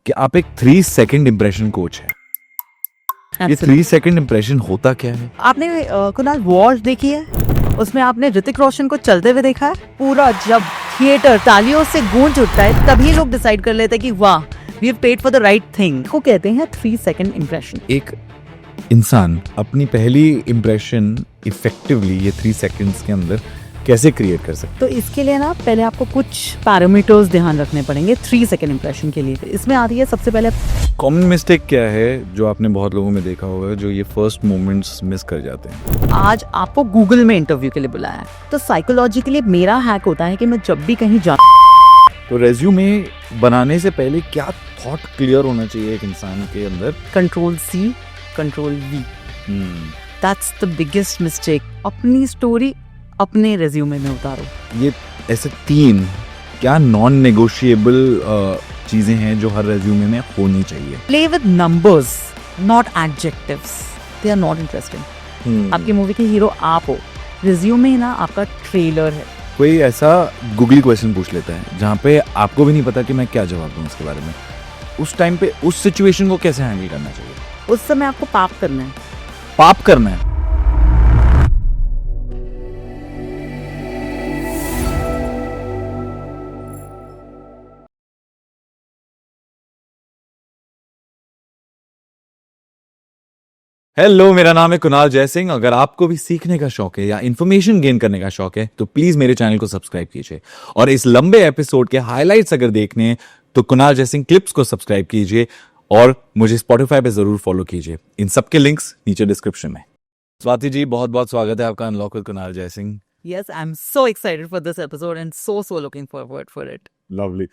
कि आप एक 3 सेकंड इंप्रेशन कोच है। ये 3 सेकंड इंप्रेशन होता क्या है? आपने कुणाल वॉर देखी है? उसमें आपने ऋतिक रोशन को चलते हुए देखा है? पूरा जब थिएटर तालियों से गूंज उठता है तभी लोग डिसाइड कर लेते हैं कि वाह, we have paid for the right thing. को कहते हैं 3 सेकंड इंप्रेशन। एक इंसान अपनी पहली इंप्रेशन इफेक्टिवली ये 3 सेकंड्स के अंदर कैसे क्रिएट कर सकता है? तो इसके लिए ना पहले आपको कुछ पैरामीटर्स ध्यान रखने पड़ेंगे 3 सेकंड इंप्रेशन के लिए। इसमें आती है सबसे पहले कॉमन मिस्टेक क्या है जो आपने बहुत लोगों में देखा होगा, जो ये फर्स्ट मोमेंट्स मिस कर जाते हैं? आज आपको गूगल में इंटरव्यू के लिए बुलाया है तो साइकोलॉजिकली मेरा हैक होता है कि मैं जब भी कहीं जा तो रेज्यूमे बनाने से पहले क्या थॉट क्लियर होना चाहिए एक इंसान के अंदर? Control-C, Control-V। That's the biggest mistake. अपनी स्टोरी अपने रेज्यूमे में उतारो। ये ऐसे 3 क्या नॉन नेगोशिएबल चीजें हैं जो हर रेज्यूमे में होनी चाहिए? Play with numbers, not adjectives. They are not interesting. आपकी मूवी के हीरो आप हो, रिज्यूमे ना आपका ट्रेलर है। कोई ऐसा गूगल क्वेश्चन पूछ लेता है जहाँ पे आपको भी नहीं पता कि मैं क्या जवाब दूं उसके बारे में, उस टाइम पे उस सिचुएशन को कैसे हैंडल करना चाहिए? उस समय आपको पाप करना है। पाप करना है। हेलो, मेरा नाम है कुणाल जयसिंह। अगर आपको भी सीखने का शौक है या इन्फॉर्मेशन गेन करने का शौक है तो प्लीज मेरे चैनल को सब्सक्राइब कीजिए, और इस लंबे एपिसोड के हाइलाइट्स अगर देखने हैं तो कुणाल जयसिंह क्लिप्स को सब्सक्राइब कीजिए और मुझे स्पॉटिफाई पे जरूर फॉलो कीजिए। इन सबके लिंक्स नीचे डिस्क्रिप्शन में। स्वाति जी, बहुत बहुत स्वागत है आपका unlock with Kunal Jaisingh. Yes, I'm so excited for this episode and so looking forward for it. Lovely.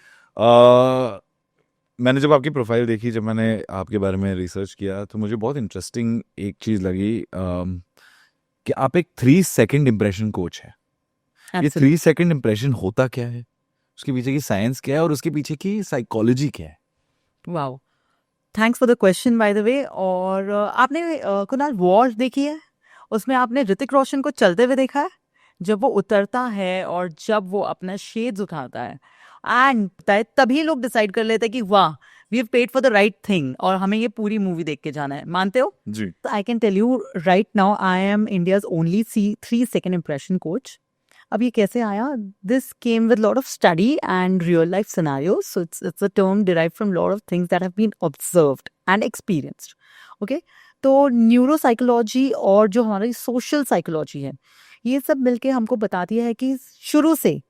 मैंने जब आपकी प्रोफाइल देखी, जब मैंने आपके बारे में रिसर्च किया तो मुझे बहुत इंटरेस्टिंग एक चीज़ लगी कि आप एक 3 सेकंड इंप्रेशन कोच है। ये 3 सेकंड इंप्रेशन होता क्या है, उसके पीछे की साइंस क्या है और उसके पीछे की साइकोलॉजी क्या है? Wow, thanks for the question by the way. और आपने कुणाल वॉर देखी है? उसमें आपने ऋतिक रोशन को चलते हुए देखा है? जब वो उतरता है और जब वो अपना शेड्स उठाता है एंड तभी लोग डिसाइड कर लेते हैं कि वाह, we have paid for the right thing और हमें ये पूरी मूवी देख के जाना है। मानते हो? जी। I can tell you right now, I am India's only 3 second impression coach. अब ये कैसे आया? This came with lot of study and real life scenarios, so it's a term derived from lot of things that have been observed and experienced. Okay, तो neuro psychology और जो हमारी social psychology है, ये सब मिलके हमको बताती है कि शुरू से,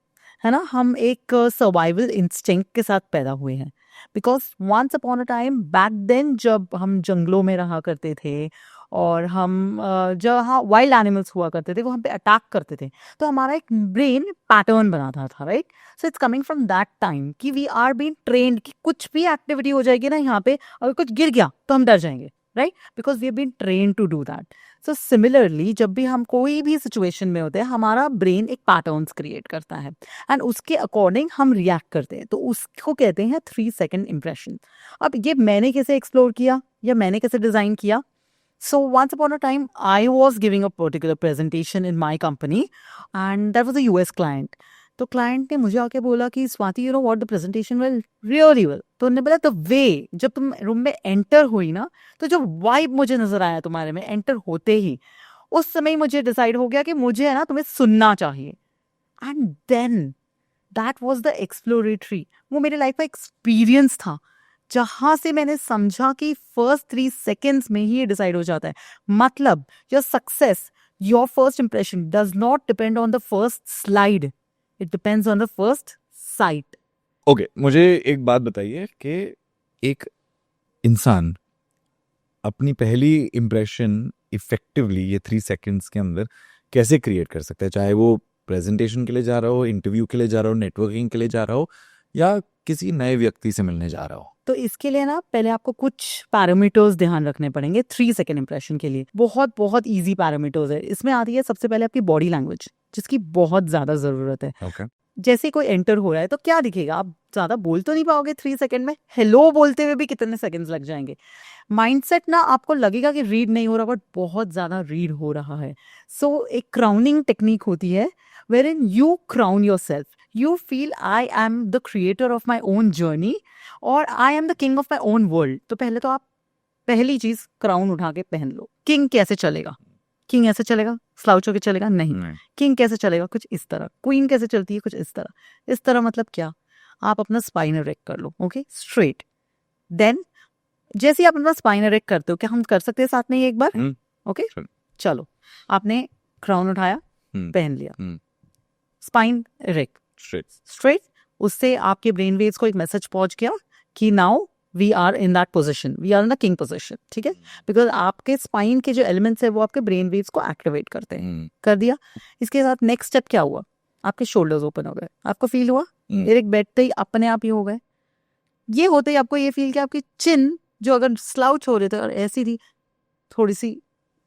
है ना, हम एक सर्वाइवल इंस्टिंक्ट के साथ पैदा हुए हैं। Because once upon a time back then, जब हम जंगलों में रहा करते थे और हम जहाँ वाइल्ड एनिमल्स हुआ करते थे वो हम पे अटैक करते थे, तो हमारा एक ब्रेन पैटर्न बनाता था, right? So it's coming from that time कि वी आर बीइंग ट्रेन्ड कि कुछ भी एक्टिविटी हो जाएगी ना यहाँ पे, अगर कुछ गिर गया तो हम डर जाएंगे, right? Because we have been train to do that. So similarly जब भी हम कोई भी सिचुएशन में होते हैं, हमारा ब्रेन एक पैटर्न्स क्रिएट करता है एंड उसके अकॉर्डिंग हम रिएक्ट करते हैं, तो उसको कहते हैं 3 सेकंड इंप्रेशन। अब ये मैंने कैसे एक्सप्लोर किया या मैंने कैसे डिजाइन किया? So once upon a time, I was giving a particular presentation in my company and that was a US client. तो क्लाइंट ने मुझे आके बोला कि Swati, you know what, the presentation well really well. तो उन्होंने बोला द वे जब तुम रूम में एंटर हुई ना, तो जो वाइब मुझे नजर आया तुम्हारे में एंटर होते ही, उस समय ही मुझे डिसाइड हो गया कि मुझे है ना तुम्हें सुनना चाहिए। And then that was the exploratory, वो मेरे लाइफ का एक्सपीरियंस था जहां से मैंने समझा कि फर्स्ट 3 सेकेंड्स में ही ये डिसाइड हो जाता है। मतलब your success, your first impression does not depend on the first slide, it depends on the first sight. Okay, मुझे एक बात बताइए कि एक इंसान अपनी पहली इंप्रेशन इफेक्टिवली ये 3 सेकंड्स के अंदर कैसे क्रिएट कर सकता है, चाहे वो प्रेजेंटेशन के लिए जा रहा हो, इंटरव्यू के लिए जा रहा हो, नेटवर्किंग के लिए जा रहा हो या किसी नए व्यक्ति से मिलने जा रहा हो? तो इसके लिए ना पहले आपको कुछ पैरामीटर्स ध्यान रखने पड़ेंगे 3 सेकंड इंप्रेशन के लिए। बहुत बहुत इजी पैरामीटर्स है। इसमें आती है सबसे पहले आपकी बॉडी लैंग्वेज, जिसकी बहुत ज्यादा जरूरत है। Okay. जैसे कोई एंटर हो रहा है तो क्या दिखेगा? आप ज्यादा बोल तो नहीं पाओगे 3 सेकंड में, हेलो बोलते हुए भी कितने सेकंड्स लग जाएंगे। माइंडसेट ना आपको लगेगा कि रीड नहीं हो रहा, बट बहुत ज्यादा रीड हो रहा है। सो एक क्राउनिंग टेक्निक होती है wherein you crown yourself. You feel I am the creator of my own journey और I am the king of my own world. तो पहले तो आप पहली चीज क्राउन उठा के पहन लो. किंग कैसे चलेगा? किंग ऐसे चलेगा? स्लाउच होके चलेगा? नहीं. किंग कैसे चलेगा? कुछ इस तरह. क्वीन कैसे चलती है? कुछ इस तरह. इस तरह मतलब क्या? आप अपना स्पाइन इरेक्ट कर लो. Okay, straight. देन जैसे ही आप अपना स्पाइन इरेक्ट करते हो, क्या हम कर सकते हैं साथ में ये एक बार? ओके, चलो. आपने क्राउन उठाया, पहन लिया, स्पाइन इरेक्ट, स्ट्रेट. उससे आपके ब्रेन वेव्स को एक मैसेज पहुंच गया कि now we are in that position, we are in the king position. ठीक है, बिकॉज आपके स्पाइन के जो एलिमेंट्स है वो आपके ब्रेन वेव्स को एक्टिवेट करते हैं. कर दिया. इसके साथ नेक्स्ट स्टेप क्या हुआ? आपके शोल्डर्स ओपन हो गए. आपको फील हुआ एक बैठते ही अपने आप ही हो गए. ये होते ही आपको ये फील कि आपकी चिन जो अगर स्लाउच हो रहे थे और ऐसी थी, थोड़ी सी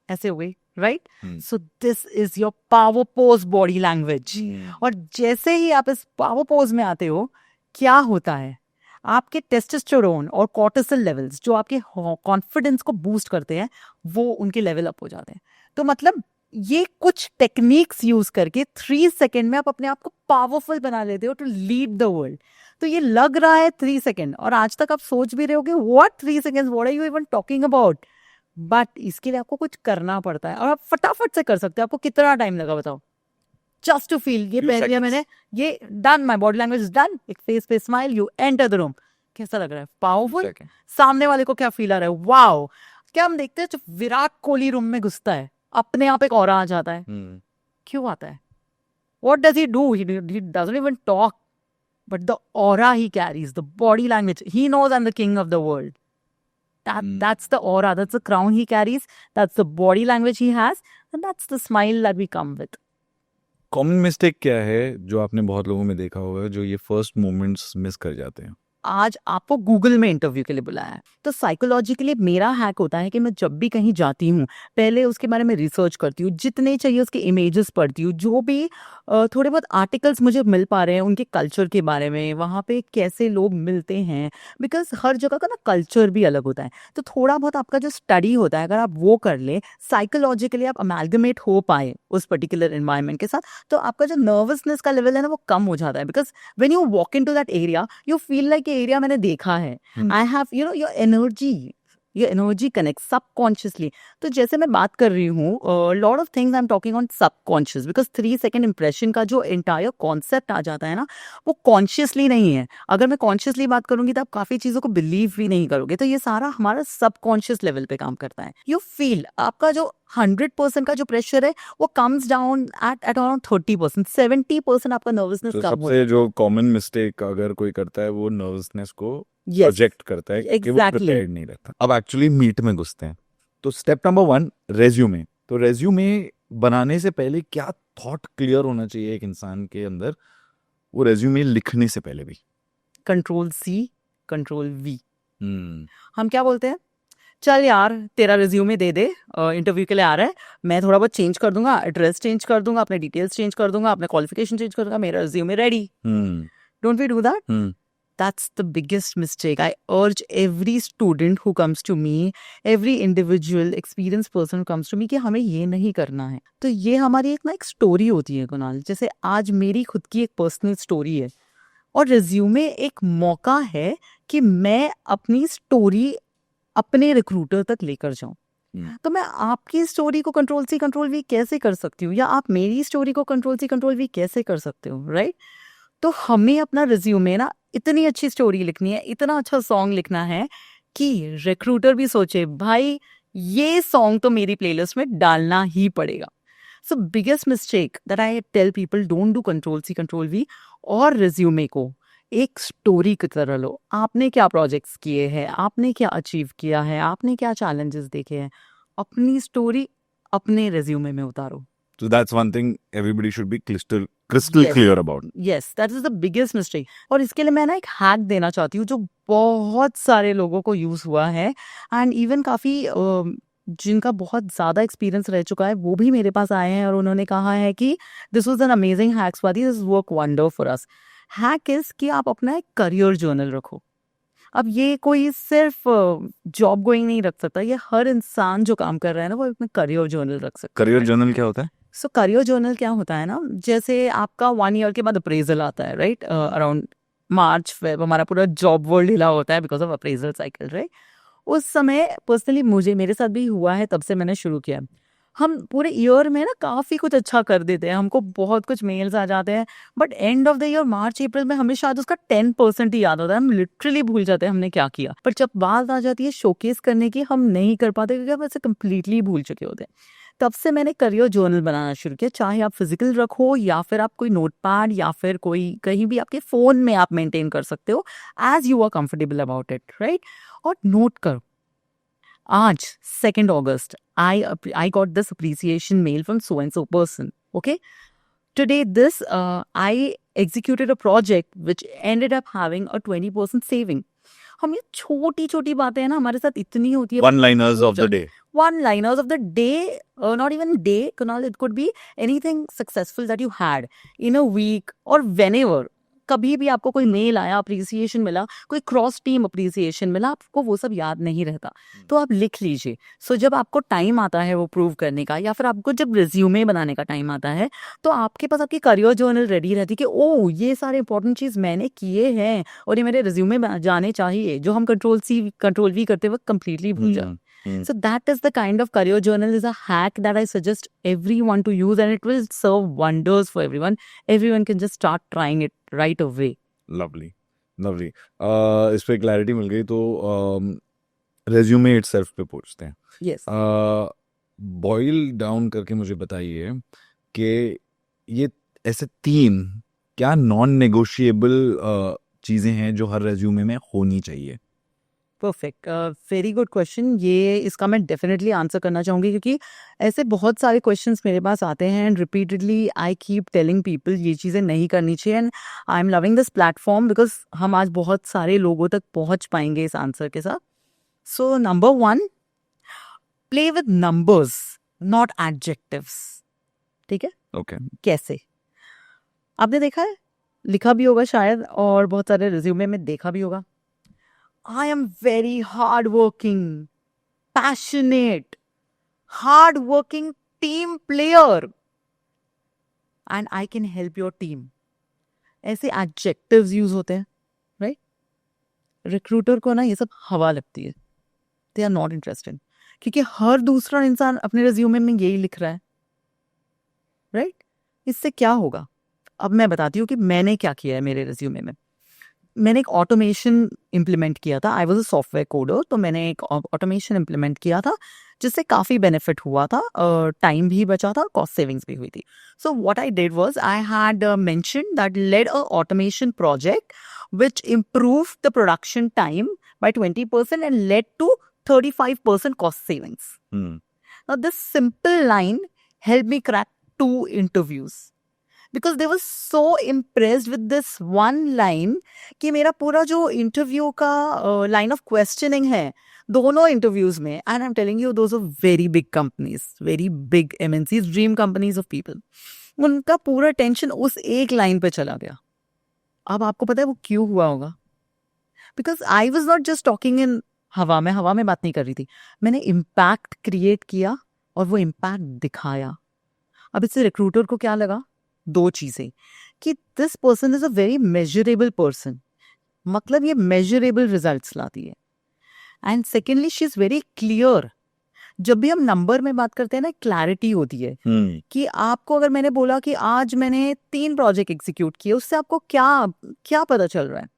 ऐसे हो गई. Right? So this is your power pose body language. और जैसे ही आप इस पावर पोज में आते हो, क्या होता है? आपके टेस्टोस्टेरोन और कॉर्टिसोल लेवल्स जो आपके कॉन्फिडेंस को बूस्ट करते हैं, वो उनके लेवल अप हो जाते हैं. तो मतलब ये कुछ टेक्निक्स यूज करके 3 सेकेंड में आप अपने आप को पावरफुल बना लेते हो टू लीड द वर्ल्ड. तो ये लग रहा है 3 सेकेंड, और आज तक आप सोच भी रहे होगे what 3 seconds, what are you even talking about. But इसके लिए आपको कुछ करना पड़ता है और आप फटाफट से कर सकते हो. आपको कितना टाइम लगा बताओ? Just to feel. ये पहन लिया मैंने, ये done, my body language is done. एक फेस पे smile, you enter the room. कैसा लग रहा है? पावरफुल. सामने वाले को क्या फील आ रहा है? वाओ. क्या हम देखते हैं जब विराट कोहली रूम में घुसता है, अपने आप एक ऑरा आ जाता है. क्यों आता है? What does he do? He doesn't even talk, but the aura he carries, the body language, he knows I am the king of the world. That's the aura, that's the crown he carries, that's the body language he has, and that's the smile that we come with. Common mistake क्या है जो आपने बहुत लोगों में देखा होगा, जो ये फर्स्ट मोमेंट्स मिस कर जाते हैं? आज आपको गूगल में इंटरव्यू के लिए बुलाया है, तो साइकोलॉजिकली मेरा हैक होता है कि मैं जब भी कहीं जाती हूँ, पहले उसके बारे में रिसर्च करती हूँ, जितने चाहिए उसके इमेजेस पढ़ती हूँ, जो भी थोड़े बहुत आर्टिकल्स मुझे मिल पा रहे हैं उनके कल्चर के बारे में, वहाँ पे कैसे लोग मिलते हैं, बिकॉज हर जगह का ना कल्चर भी अलग होता है. तो थोड़ा बहुत आपका जो स्टडी होता है, अगर आप वो कर ले, साइकोलॉजिकली आप अमेलगमेट हो पाए उस पर्टिकुलर एनवायरनमेंट के साथ, तो आपका जो नर्वसनेस का लेवल है ना वो कम हो जाता है. Because when you walk into that area, you feel like ये एरिया मैंने देखा है. I have your energy connect subconsciously. तो जैसे मैं बात कर रही हूँ, lot of things I am talking on subconscious, because 3 second impression का जो एंटायर कॉन्सेप्ट आ जाता है ना, वो कॉन्शियसली नहीं है. अगर मैं कॉन्शियसली बात करूंगी तो आप काफी चीजों को बिलीव भी नहीं करोगे. तो ये सारा हमारा सबकॉन्शियस लेवल पे काम करता है. यू फील आपका जो 100% का जो प्रेशर है वो कम्स डाउन एट अराउंड 30%, 70% आपका नर्वसनेस तो कम हो. सबसे जो कॉमन मिस्टेक अगर कोई करता है वो नर्वसनेस को प्रोजेक्ट करता है कि वो प्रिपेयर्ड नहीं रहता. अब एक्चुअली मीट में घुसते हैं. तो स्टेप नंबर 1, रेज्यूमे. तो रेज्यूमे बनाने से पहले क्या थॉट क्लियर होना चाहिए एक इंसान के अंदर, वो रेज्यूमे लिखने से पहले भी? Control-C, Control-V. हम क्या बोलते हैं? चल यार तेरा रिज्यूमे दे दे, इंटरव्यू के लिए आ रहा है, मैं थोड़ा बहुत चेंज कर दूंगा, एड्रेस चेंज कर दूंगा, अपने डिटेल्स चेंज कर दूंगा, अपने क्वालिफिकेशन चेंज कर दूंगा, मेरा resume ready. Don't we do that? That's the biggest mistake. I urge every student who comes to me, every individual experienced person who comes to me, कि हमें ये नहीं करना है. तो ये हमारी एक स्टोरी होती है कुणाल. जैसे आज मेरी खुद की एक पर्सनल स्टोरी है, और रिज्यूमे एक मौका है कि मैं अपनी स्टोरी अपने रिक्रूटर तक लेकर जाऊं. तो मैं आपकी स्टोरी को Control-C Control-V कैसे कर सकती हूँ, या आप मेरी स्टोरी को Control-C Control-V कैसे कर सकते हो, राइट? तो हमें अपना रिज्यूमे ना इतनी अच्छी स्टोरी लिखनी है, इतना अच्छा सॉन्ग लिखना है कि रिक्रूटर भी सोचे भाई ये सॉन्ग तो मेरी प्लेलिस्ट में डालना ही पड़ेगा. So biggest mistake that I tell people, don't do Control-C Control-V, और रिज्यूमे को एक स्टोरी की तरह लो. आपने क्या प्रोजेक्ट्स किए हैं, आपने क्या अचीव किया है, आपने क्या चैलेंजेस देखे हैं, अपनी स्टोरी अपने रिज्यूमे में उतारो. So that's one thing everybody should be crystal clear about. Yes, that is the biggest mistake. और इसके लिए मैं ना एक हैक देना चाहती हूँ जो बहुत सारे लोगों को यूज हुआ है, एंड इवन काफी जिनका बहुत ज्यादा एक्सपीरियंस रह चुका है वो भी मेरे पास आए हैं और उन्होंने कहा है कि this was an amazing hack Swati, this work wonder for us. Hack is कि आप अपना एक करियर जर्नल रखो. अब ये कोई सिर्फ जॉब गोइंग नहीं रख सकता, ये हर इंसान जो काम कर रहा है ना वो अपना करियर जर्नल रख सकता है. करियर जर्नल क्या होता है? सो करियर जर्नल क्या होता है ना, जैसे आपका 1 ईयर के बाद अप्रेजल आता है, राइट, अराउंड मार्च फेब हमारा पूरा जॉब वर्ल्ड हिला होता है because of appraisal cycle, right. उस समय पर्सनली मुझे मेरे साथ भी हुआ है, तब से मैंने शुरू किया। हम पूरे ईयर में ना काफ़ी कुछ अच्छा कर देते हैं, हमको बहुत कुछ मेल्स आ जाते हैं, but end of the year March April में हमें शायद उसका 10% ही याद होता है, हम लिटरली भूल जाते हैं हमने क्या किया। पर जब बात आ जाती है शोकेस करने की, हम नहीं कर पाते क्योंकि हम ऐसे कम्प्लीटली भूल चुके होते हैं। तब से मैंने करियर जर्नल बनाना शुरू किया, चाहे आप फिजिकल रखो या फिर आप कोई नोटपैड या फिर कोई कहीं भी आपके फ़ोन में आप मेंटेन कर सकते हो, as you are comfortable about it, right. और नोट करो, आज 2nd August, I got this appreciation mail from so and so person. Okay, today this I executed a project which ended up having a 20% saving. हम ये छोटी छोटी बातें हैं ना, हमारे साथ इतनी होती है। One liners of the day, One liners of the day, not even day, Kunal, it could be anything successful that you had in a week or whenever. कभी भी आपको कोई मेल आया, अप्रिसिएशन मिला, कोई क्रॉस टीम अप्रिसिएशन मिला, आपको वो सब याद नहीं रहता, तो आप लिख लीजिए। सो जब आपको टाइम आता है वो प्रूव करने का, या फिर आपको जब रिज्यूमे बनाने का टाइम आता है, तो आपके पास आपकी करियर जर्नल रेडी रहती है कि ओ ये सारे इंपॉर्टेंट चीज़ मैंने किए हैं और ये मेरे रिज्यूमे में जाने चाहिए, जो हम कंट्रोल वी करते वक्त कंप्लीटली भूल जाते। So that is the kind of career journal is a hack that I suggest everyone to use, and it will serve wonders for everyone. Everyone can just start trying it right away. Lovely lovely. इस पे clarity मिल गई, तो resume itself पे पूछते हैं। Yes. Boil down करके मुझे बताइए कि ये ऐसे 3 क्या नॉन नेगोशिएबल चीज़ें हैं जो हर रेज्यूमे में होनी चाहिए? Perfect, very good question. ये इसका मैं डेफिनेटली आंसर करना चाहूँगी क्योंकि ऐसे बहुत सारे क्वेश्चंस मेरे पास आते हैं and repeatedly I keep telling people ये चीज़ें नहीं करनी चाहिए, and I am loving this platform because हम आज बहुत सारे लोगों तक पहुँच पाएंगे इस आंसर के साथ। So number 1, play with numbers not adjectives. ठीक है, ओके, कैसे? आपने देखा है, लिखा भी होगा शायद, और बहुत सारे रिज्यूमे में देखा भी होगा, I am very hardworking, passionate, hardworking team player, and I can help your team. ऐसे adjectives use होते हैं, right? रिक्रूटर को ना ये सब हवा लगती है, they are not interested, क्योंकि हर दूसरा इंसान अपने रिज्यूमे में यही लिख रहा है, राइट? इससे क्या होगा? अब मैं बताती हूँ कि मैंने क्या किया है मेरे रिज्यूमे में। मैंने एक ऑटोमेशन इम्प्लीमेंट किया था, आई वॉज अ सॉफ्टवेयर कोडर, तो मैंने एक ऑटोमेशन इम्प्लीमेंट किया था जिससे काफ़ी बेनिफिट हुआ था, टाइम भी बचा था, कॉस्ट सेविंग्स भी हुई थी। So what I did was I had mentioned that led a automation project which improved the production time by 20% and led to 35% cost savings. Now, this simple line helped me crack 2 interviews. Because they were so impressed with this one line कि मेरा पूरा जो interview का line of questioning है दोनों interviews में, and I am telling you those are very big companies, very big MNCs, dream companies of people, उनका पूरा टेंशन उस एक लाइन पे चला गया। अब आपको पता है वो क्यों हुआ होगा? Because I was not just talking in हवा में बात नहीं कर रही थी, मैंने इम्पैक्ट क्रिएट किया और वो इम्पैक्ट दिखाया। अब इससे रिक्रूटर को क्या लगा? 2 चीजें, कि this person is a very measurable person, मतलब ये मेजरेबल रिजल्ट्स लाती है, and secondly she is very clear. जब भी हम नंबर में बात करते हैं ना, क्लैरिटी होती है कि आपको अगर मैंने बोला कि आज मैंने 3 प्रोजेक्ट एग्जीक्यूट किए, उससे आपको क्या पता चल रहा है,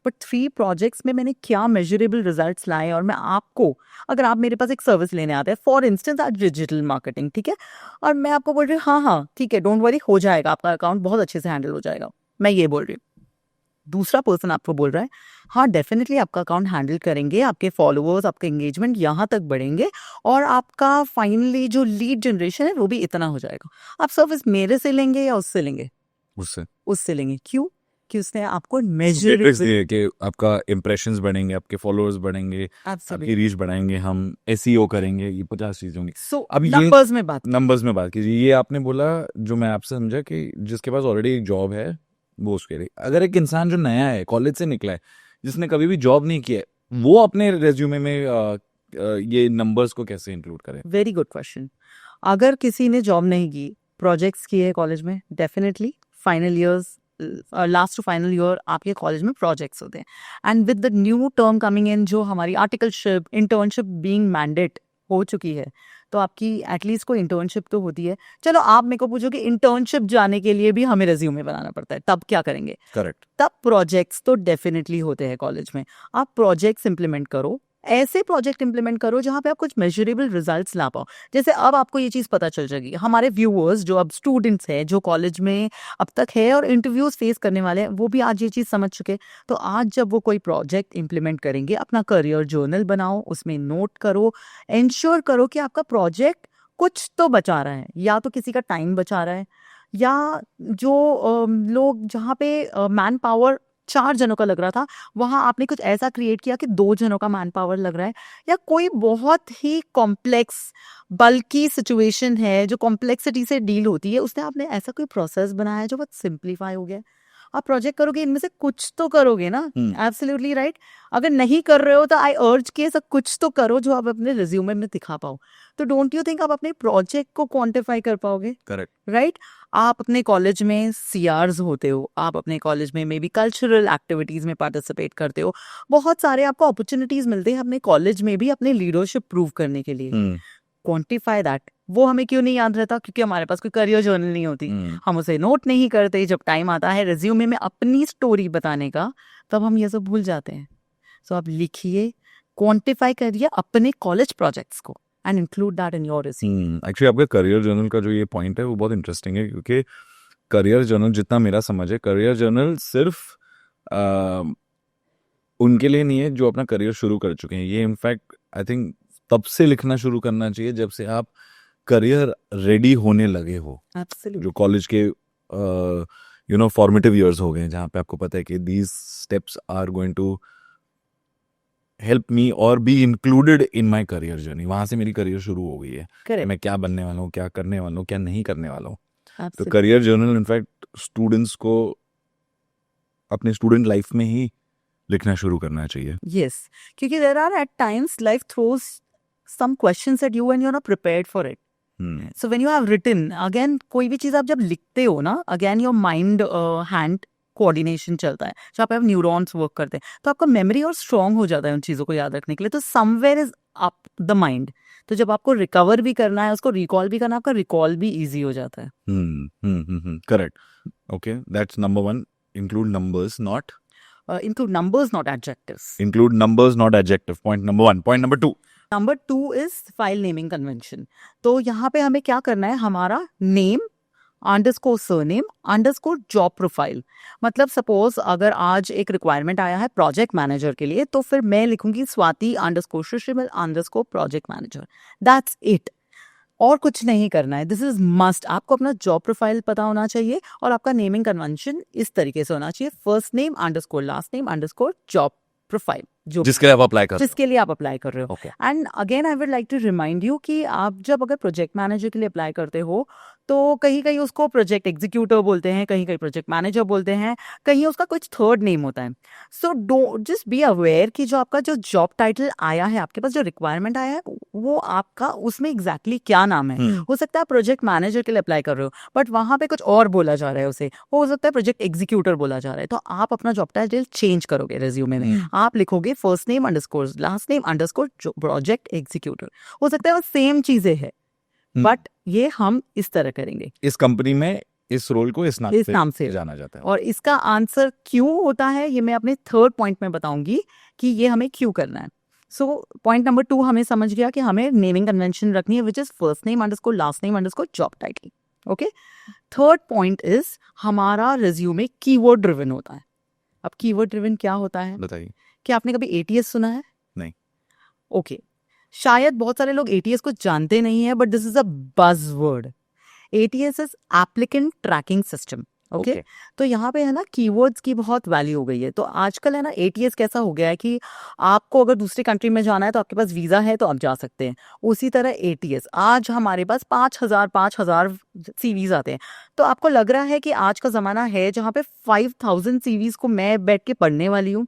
बट 3 प्रोजेक्ट्स में मैंने क्या मेजरेबल रिजल्ट्स लाए, और मैं आपको, अगर आप मेरे पास एक सर्विस लेने आते हैं, फॉर इंस्टेंस आज डिजिटल मार्केटिंग, ठीक है, और मैं आपको बोल रही हूँ हाँ ठीक है, डोंट वरी, हो जाएगा, आपका अकाउंट बहुत अच्छे से हैंडल हो जाएगा, मैं ये बोल रही हूँ, दूसरा पर्सन आपको बोल रहा है हाँ डेफिनेटली आपका अकाउंट हैंडल करेंगे, आपके फॉलोअर्स, आपके एंगेजमेंट यहाँ तक बढ़ेंगे, और आपका फाइनली जो लीड जनरेशन है वो भी इतना हो जाएगा। आप सर्विस मेरे से लेंगे या उससे लेंगे? उससे लेंगे। क्यों? कि उसने आपको मेजरेबल दिए कि आपका इंप्रेशंस बढ़ेंगे, आपके फॉलोअर्स बढ़ेंगे, Absolutely. आपकी रीच बढ़ाएंगे, हम SEO करेंगे, ये 50 चीजें होंगी। So, अब नंबर्स में बात कीजिए। ये आपने बोला, जो मैं आपसे समझा कि जिसके पास ऑलरेडी एक जॉब है वो उसके लिए, अगर एक इंसान जो नया है, कॉलेज से निकला है, जिसने कभी भी जॉब नहीं किया है, वो अपने रेज्यूमे में ये नंबर्स को कैसे इंक्लूड करे? Very good question. अगर किसी ने जॉब नहीं की प्रोजेक्ट्स किए कॉलेज में, definitely final years, last two final year आपके कॉलेज में प्रोजेक्ट्स होते हैं. And with the new term coming in, जो हमारी आर्टिकलशिप, इंटर्नशिप बीइंग मैंडेट हो चुकी है, तो आपकी एटलीस्ट कोई इंटर्नशिप तो होती है. चलो आप मेरे को पूछो कि इंटर्नशिप जाने के लिए भी हमें रेज्यूमे बनाना पड़ता है, तब क्या करेंगे? करेक्ट. तब प्रोजेक्ट्स तो डेफिनेटली होते हैं कॉलेज में. आप प्रोजेक्ट्स इंप्लीमेंट करो, ऐसे प्रोजेक्ट इंप्लीमेंट करो जहां पे आप कुछ मेजरेबल रिजल्ट्स ला पाओ. जैसे अब आपको ये चीज पता चल जाएगी, हमारे व्यूअर्स जो अब स्टूडेंट्स हैं, जो कॉलेज में अब तक है और इंटरव्यूज फेस करने वाले हैं, वो भी आज ये चीज समझ चुके. तो आज जब वो कोई प्रोजेक्ट इंप्लीमेंट करेंगे, अपना करियर जर्नल बनाओ, उसमें नोट करो, इंश्योर करो कि आपका प्रोजेक्ट कुछ तो बचा रहा है, या तो किसी का टाइम बचा रहा है, या जो लोग जहाँ पे मैन पावर 4 जनों का लग रहा था, वहां आपने कुछ ऐसा क्रिएट किया कि 2 जनों का मैन पावर लग रहा है. या कोई बहुत ही कॉम्प्लेक्स बल्की सिचुएशन है जो कॉम्प्लेक्सिटी से डील होती है, उसने आपने ऐसा कोई प्रोसेस बनाया है जो बहुत सिंप्लीफाई हो गया है. आप प्रोजेक्ट करोगे, इनमें से कुछ तो करोगे ना. Absolutely right. अगर नहीं कर रहे हो तो आई अर्ज के ऐसा कुछ तो करो जो आप अपने रिज्यूमे में दिखा पाओ. तो डोंट यू थिंक आप अपने प्रोजेक्ट को क्वांटिफाई कर पाओगे? करेक्ट. राइट. आप अपने कॉलेज में सीआर्स होते हो, आप अपने कॉलेज में मे बी कल्चरल एक्टिविटीज में पार्टिसिपेट करते हो, बहुत सारे आपको अपॉर्चुनिटीज मिलते हैं अपने कॉलेज में भी अपने लीडरशिप प्रूव करने के लिए. Quantify that. वो हमें क्यों नहीं याद रहता? क्योंकि हमारे पास कोई करियर जर्नल नहीं होती, हम उसे नोट नहीं करते. जब टाइम आता है रिज्यूमे में अपनी स्टोरी बताने का, तब हम ये सब भूल जाते हैं. सो आप लिखिए, क्वांटिफाई करिए अपने कॉलेज प्रोजेक्ट्स को and include that in your resume. Actually आपका करियर जर्नल का जो ये पॉइंट है वो बहुत इंटरेस्टिंग है, क्योंकि करियर जर्नल, जितना मेरा समझ है, करियर जर्नल सिर्फ उनके लिए नहीं है जो अपना करियर शुरू कर चुके हैं. ये इनफैक्ट आई थिंक तब से लिखना शुरू करना चाहिए जब से आप करियर रेडी होने लगे हो. एब्सोल्युटली. जो कॉलेज के फॉर्मेटिव ईयर्स हो गए, जहाँ पे आपको पता है कि these steps are going to help me और be included in my career journey. वहां से मेरी करियर शुरू हो गई है. करेक्ट. मैं क्या बनने वाला हूँ, क्या करने वाला हूँ, क्या नहीं करने वाला हूँ. तो absolutely. Career journal in fact students को अपने स्टूडेंट लाइफ में ही लिखना शुरू करना चाहिए. Yes, क्योंकि there are at times life throws some questions at you and you're not prepared for it. So when you have written, again कोई भी चीज आप जब लिखते हो ना, again your mind hand coordination चलता है, जहाँ पे आप न्यूरॉन्स वर्क करते हैं, तो आपका मेमोरी और स्ट्रांग हो जाता है उन चीजों को याद रखने के लिए. तो somewhere is up the mind. तो जब आपको रिकवर भी करना है, उसको रिकॉल भी करना है, आपका रिकॉल भी इजी हो जाता है. Correct. Okay, that's number 1. Include numbers, not Include numbers, not adjectives. include numbers, not adjective. Point number 1. Point number 2. Number 2 is file naming convention. तो यहाँ पे हमें क्या करना है, हमारा name underscore surname underscore job profile. मतलब सपोज अगर आज एक रिक्वायरमेंट आया है प्रोजेक्ट मैनेजर के लिए, तो फिर मैं लिखूंगी Swati underscore Sushil underscore project manager. That's it. और कुछ नहीं करना है. This is must. आपको अपना जॉब प्रोफाइल पता होना चाहिए और आपका नेमिंग कन्वेंशन इस तरीके से होना चाहिए. First name underscore last name underscore job profile, जो जिसके लिए आप अप्लाई कर जिसके लिए आप अप्लाई कर रहे हो. Okay. And again I would like to remind you कि आप जब अगर प्रोजेक्ट मैनेजर के लिए अप्लाई करते हो, तो कहीं कहीं उसको प्रोजेक्ट एग्जीक्यूटिव बोलते हैं, कहीं कहीं प्रोजेक्ट मैनेजर बोलते हैं, कहीं उसका कुछ थर्ड नेम होता है. So don't just be aware कि जो आपका जो जॉब टाइटल आया है, आपके पास जो रिक्वायरमेंट आया है, वो आपका उसमें एग्जैक्टली क्या नाम है. हो सकता है प्रोजेक्ट मैनेजर के लिए अप्लाई कर रहे हो, बट वहां पे कुछ और बोला जा रहा है उसे, वो हो सकता है प्रोजेक्ट एग्जीक्यूटर बोला जा रहा है. तो आप अपना जॉब टाइटल चेंज करोगे रिज्यूमे में. आप लिखोगे first name underscore last name underscore project executor. हो सकता है वो सेम चीजें है, बट ये हम इस तरह करेंगे. इस कंपनी में इस रोल को इस नाम से जाना जाता है. और इसका आंसर क्यों होता है ये मैं अपने थर्ड पॉइंट में बताऊंगी कि ये हमें क्यों करना है. सो पॉइंट नंबर 2 हमें समझ गया कि हमें नेमिंग कन्वेंशन रखनी है, which is first name underscore last name underscore job title. Okay. Third point is हमारा रिज्यूमे कीवर्ड ड्रिवन होता है. अब कीवर्ड ड्रिवन क्या होता है? बताइए. क्या आपने कभी ATS सुना है? नहीं. ओके. शायद बहुत सारे लोग ATS को जानते नहीं है, but this is a buzzword. ATS is applicant tracking system. Okay. तो यहाँ पे है ना, कीवर्ड्स की बहुत वैल्यू हो गई है. तो आजकल है ना, ATS कैसा हो गया है कि आपको अगर दूसरी कंट्री में जाना है तो आपके पास वीजा है तो आप जा सकते हैं. उसी तरह ATS, आज हमारे पास 5,000 CVs आते हैं. तो आपको लग रहा है कि आज का जमाना है जहाँ पे 5,000 CVs को मैं बैठ के पढ़ने वाली हूँ?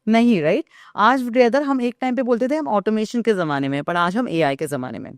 नहीं, राइट? आज रेदर हम एक टाइम पे बोलते थे हम ऑटोमेशन के ज़माने में, पर आज हम एआई के ज़माने में।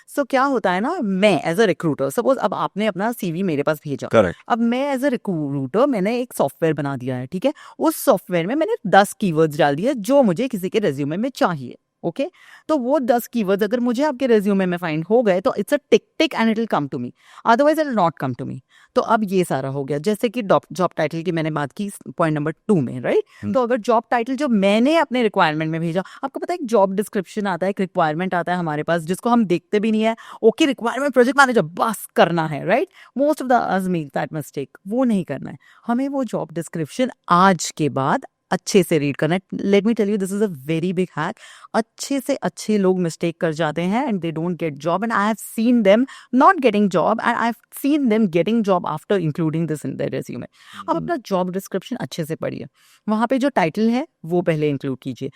सो क्या होता है ना, मैं एज़ अ रिक्रूटर, सपोज़ अब आपने अपना सीवी मेरे पास भेजा। करेक्ट। अब मैं एज़ अ रिक्रूटर मैंने एक सॉफ्टवेयर बना दिया है, ठीक है? उस सॉफ्टवेयर में मैंने 10 कीवर्ड्स डाल दिए जो मुझे किसी के रिज्यूमे में चाहिए, ओके? तो वो 10 कीवर्ड्स अगर मुझे आपके रिज्यूमे में फाइंड हो गए तो it's a tick tick and it will come to me, otherwise it will not come to me. तो अब ये सारा हो गया। जैसे कि जॉब टाइटल की मैंने बात की पॉइंट नंबर 2 में, राइट? तो अगर जॉब टाइटल जो मैंने अपने रिक्वायरमेंट में भेजा, आपको पता है एक जॉब डिस्क्रिप्शन आता है, एक रिक्वायरमेंट आता है हमारे पास जिसको हम देखते भी नहीं है। ओके, रिक्वायरमेंट प्रोजेक्ट मैनेजर बस करना है, right? Most of the us make that mistake. वो नहीं करना है, हमें वो जॉब डिस्क्रिप्शन आज के बाद अच्छे से रीड करना है। Let me tell you, this is a very big hack. अच्छे से अच्छे लोग मिस्टेक कर जाते हैं and they don't get job, and I have seen them not getting job and I have seen them getting job after including this in their resume. अब अपना job description अच्छे से पढ़िए, वहां पे जो टाइटल है वो पहले इंक्लूड कीजिए।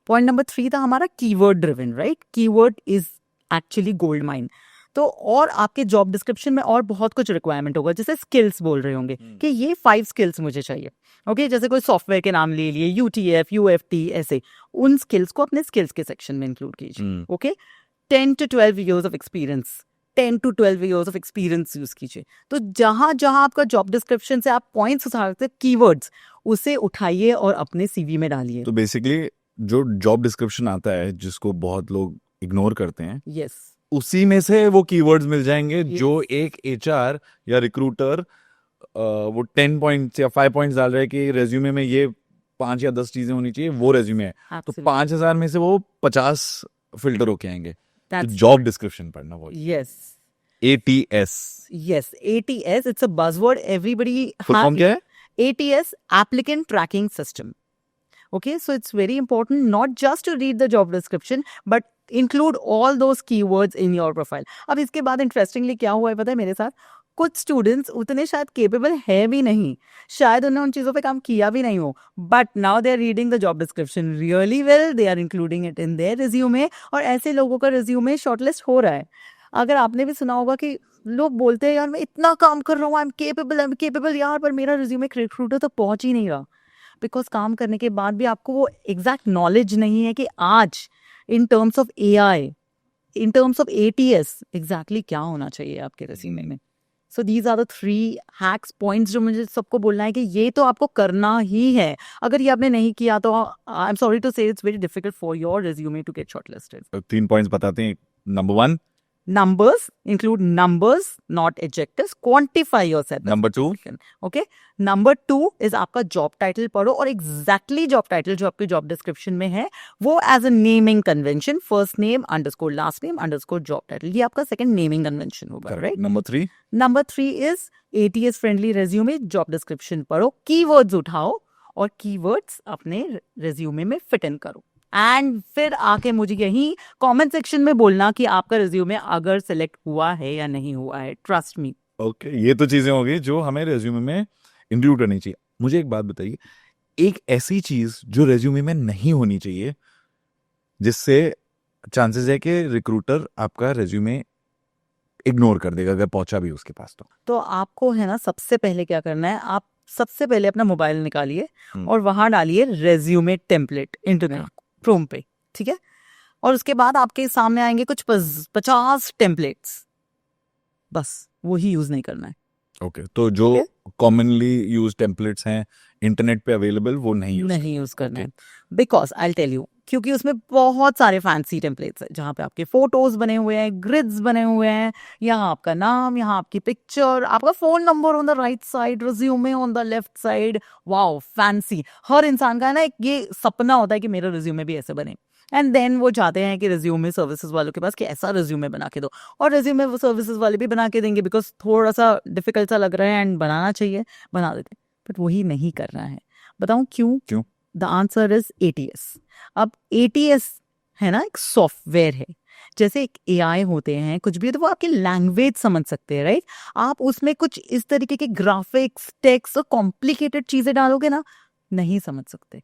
पॉइंट नंबर 3 था हमारा keyword driven, right? Keyword is actually gold mine. तो और आपके जॉब डिस्क्रिप्शन में और बहुत कुछ रिक्वायरमेंट होगा, जैसे स्किल्स बोल रहे होंगे कि ये 5 स्किल्स मुझे चाहिए, ओके? जैसे कोई सॉफ्टवेयर के नाम ले लिए, यूटीएफ, यूएफटी, ऐसे उन स्किल्स को अपने स्किल्स के सेक्शन में इंक्लूड कीजिए, okay? 10 to 12 years of experience, 10 to 12 years of experience use कीजिए। तो जहां जहां आपका जॉब डिस्क्रिप्शन से आप पॉइंट्स उठा सकते हैं, कीवर्ड्स, उसे उठाइए और अपने सीवी में डालिए। तो बेसिकली जो जॉब डिस्क्रिप्शन आता है जिसको बहुत लोग इग्नोर करते हैं, यस, उसी में से वो कीवर्ड्स मिल जाएंगे Yes. जो एक एचआर या रिक्रूटर वो 10 पॉइंट्स या 5 पॉइंट्स डाल रहे हैं कि रेज्यूमे में ये 5 या 10 चीजें होनी चाहिए, वो रेज्यूमे है। तो Absolutely. 5,000 में से वो 50 फिल्टर होके आएंगे। तो That's जॉब डिस्क्रिप्शन पढ़ना वो yes, ATS yes, ATS, it's a buzzword everybody full form क्या है? ATS, applicant tracking system. Okay, so it's very important not just to read the job description but include all those keywords in your profile. अब इसके बाद interestingly क्या हुआ है पता है मेरे साथ? कुछ स्टूडेंट्स उतने शायद केपेबल है भी नहीं, शायद उन्होंने उन चीज़ों पे काम किया भी नहीं हो, but now they are reading the job description really well, they are including it in their resume, और ऐसे लोगों का रिज्यूमे शॉर्टलिस्ट हो रहा है। अगर आपने भी सुना होगा कि लोग बोलते हैं यार मैं इतना काम कर रहा हूँ, आई एम केपेबल यार, पर मेरा रिज्यूमे रिक्रूटर तक पहुंच ही नहीं रहा, बिकॉज काम करने के बाद भी आपको वो एग्जैक्ट नॉलेज नहीं है कि आज in terms of AI, in terms of ATS exactly क्या होना चाहिए आपके रेज्यूमे में। So these are the 3 hacks points जो मुझे सबको बोलना है कि ये तो आपको करना ही है। अगर ये आपने नहीं किया तो I am sorry to say it's very difficult for your resume to get shortlisted. 3 points बताते हैं। Number 1, Numbers, include numbers, not adjectives. Quantify your set. Number 2, Okay. Number 2 is आपका जॉब टाइटल पढ़ो और एग्जैक्टली जॉब टाइटल जो आपके job description में है वो as a naming convention, first name underscore last name underscore job title, ये आपका सेकंड नेमिंग कन्वेंशन होगा, right? Number 3, number 3 is ATS friendly resume. Job description पढ़ो, कीवर्ड्स उठाओ और कीवर्ड्स अपने रेज्यूमे में फिट इन करो, एंड फिर आके मुझे यही कमेंट सेक्शन में बोलना कि आपका रिज्यूमे अगर सिलेक्ट हुआ है या नहीं हुआ है। Trust me. ओके, ये तो चीजें होगी जो हमें रेज्यूमे में इंक्लूड करनी चाहिए। मुझे एक बात बताइए, एक ऐसी चीज जो रेज्यूमे में नहीं होनी चाहिए जिससे चांसेस है कि रिक्रूटर आपका रेज्यूमे इग्नोर कर देगा अगर पहुंचा भी उसके पास। तो आपको है ना सबसे पहले क्या करना है, आप सबसे पहले अपना मोबाइल निकालिए और वहां डालिए रेज्यूमे टेम्पलेट इंटरनेट क्रोम पे, ठीक है? और उसके बाद आपके सामने आएंगे कुछ 50 टेम्पलेट्स, बस वही यूज नहीं करना है। ओके, तो जो कॉमनली यूज टेम्पलेट्स हैं इंटरनेट पे अवेलेबल वो नहीं यूज करना है, बिकॉज आई टेल यू, क्योंकि उसमें बहुत सारे फैंसी टेम्पलेट्स हैं जहाँ पे आपके फोटोज बने हुए हैं, ग्रिड्स बने हुए हैं, यहाँ आपका नाम, यहाँ आपकी पिक्चर, आपका phone number on the right side, resume on the left side. Wow, fancy. हर इंसान का है ना एक ये सपना होता है कि मेरा रिज्यूमे भी ऐसे बने, एंड देन वो चाहते हैं कि रिज्यूमे सर्विसेज वालों के पास कि ऐसा रिज्यूमे बना के दो, और रिज्यूमे वो सर्विसेज वाले भी बना के देंगे बिकॉज थोड़ा सा डिफिकल्ट सा लग रहा है एंड बनाना चाहिए, बना देते, बट वही नहीं करना है। बताऊं क्यों? The answer is ATS। अब ATS है ना एक सॉफ्टवेयर है, जैसे एक AI होते हैं, कुछ भी तो वो आपकी लैंग्वेज समझ सकते हैं, राइट? आप उसमें कुछ इस तरीके के ग्राफिक्स, टेक्स्ट और कॉम्प्लिकेटेड चीजें डालोगे ना, नहीं समझ सकते।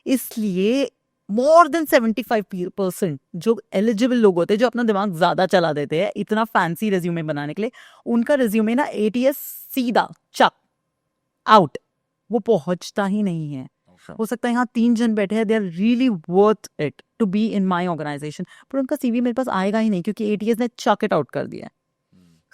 इसलिए मोर देन 75% जो एलिजिबल लोग होते हैं, जो अपना दिमाग ज्यादा चला देते हैं इतना फैंसी रेज्यूमे बनाने के लिए, उनका रेज्यूमे ना ATS सीधा चक आउट, वो पहुंचता ही नहीं है। हो सकता है यहाँ 3 जन बैठे हैं, they are really worth it to be in my organisation, पर उनका CV मेरे पास आएगा ही नहीं क्योंकि ATS ने चक इट आउट कर दिया है.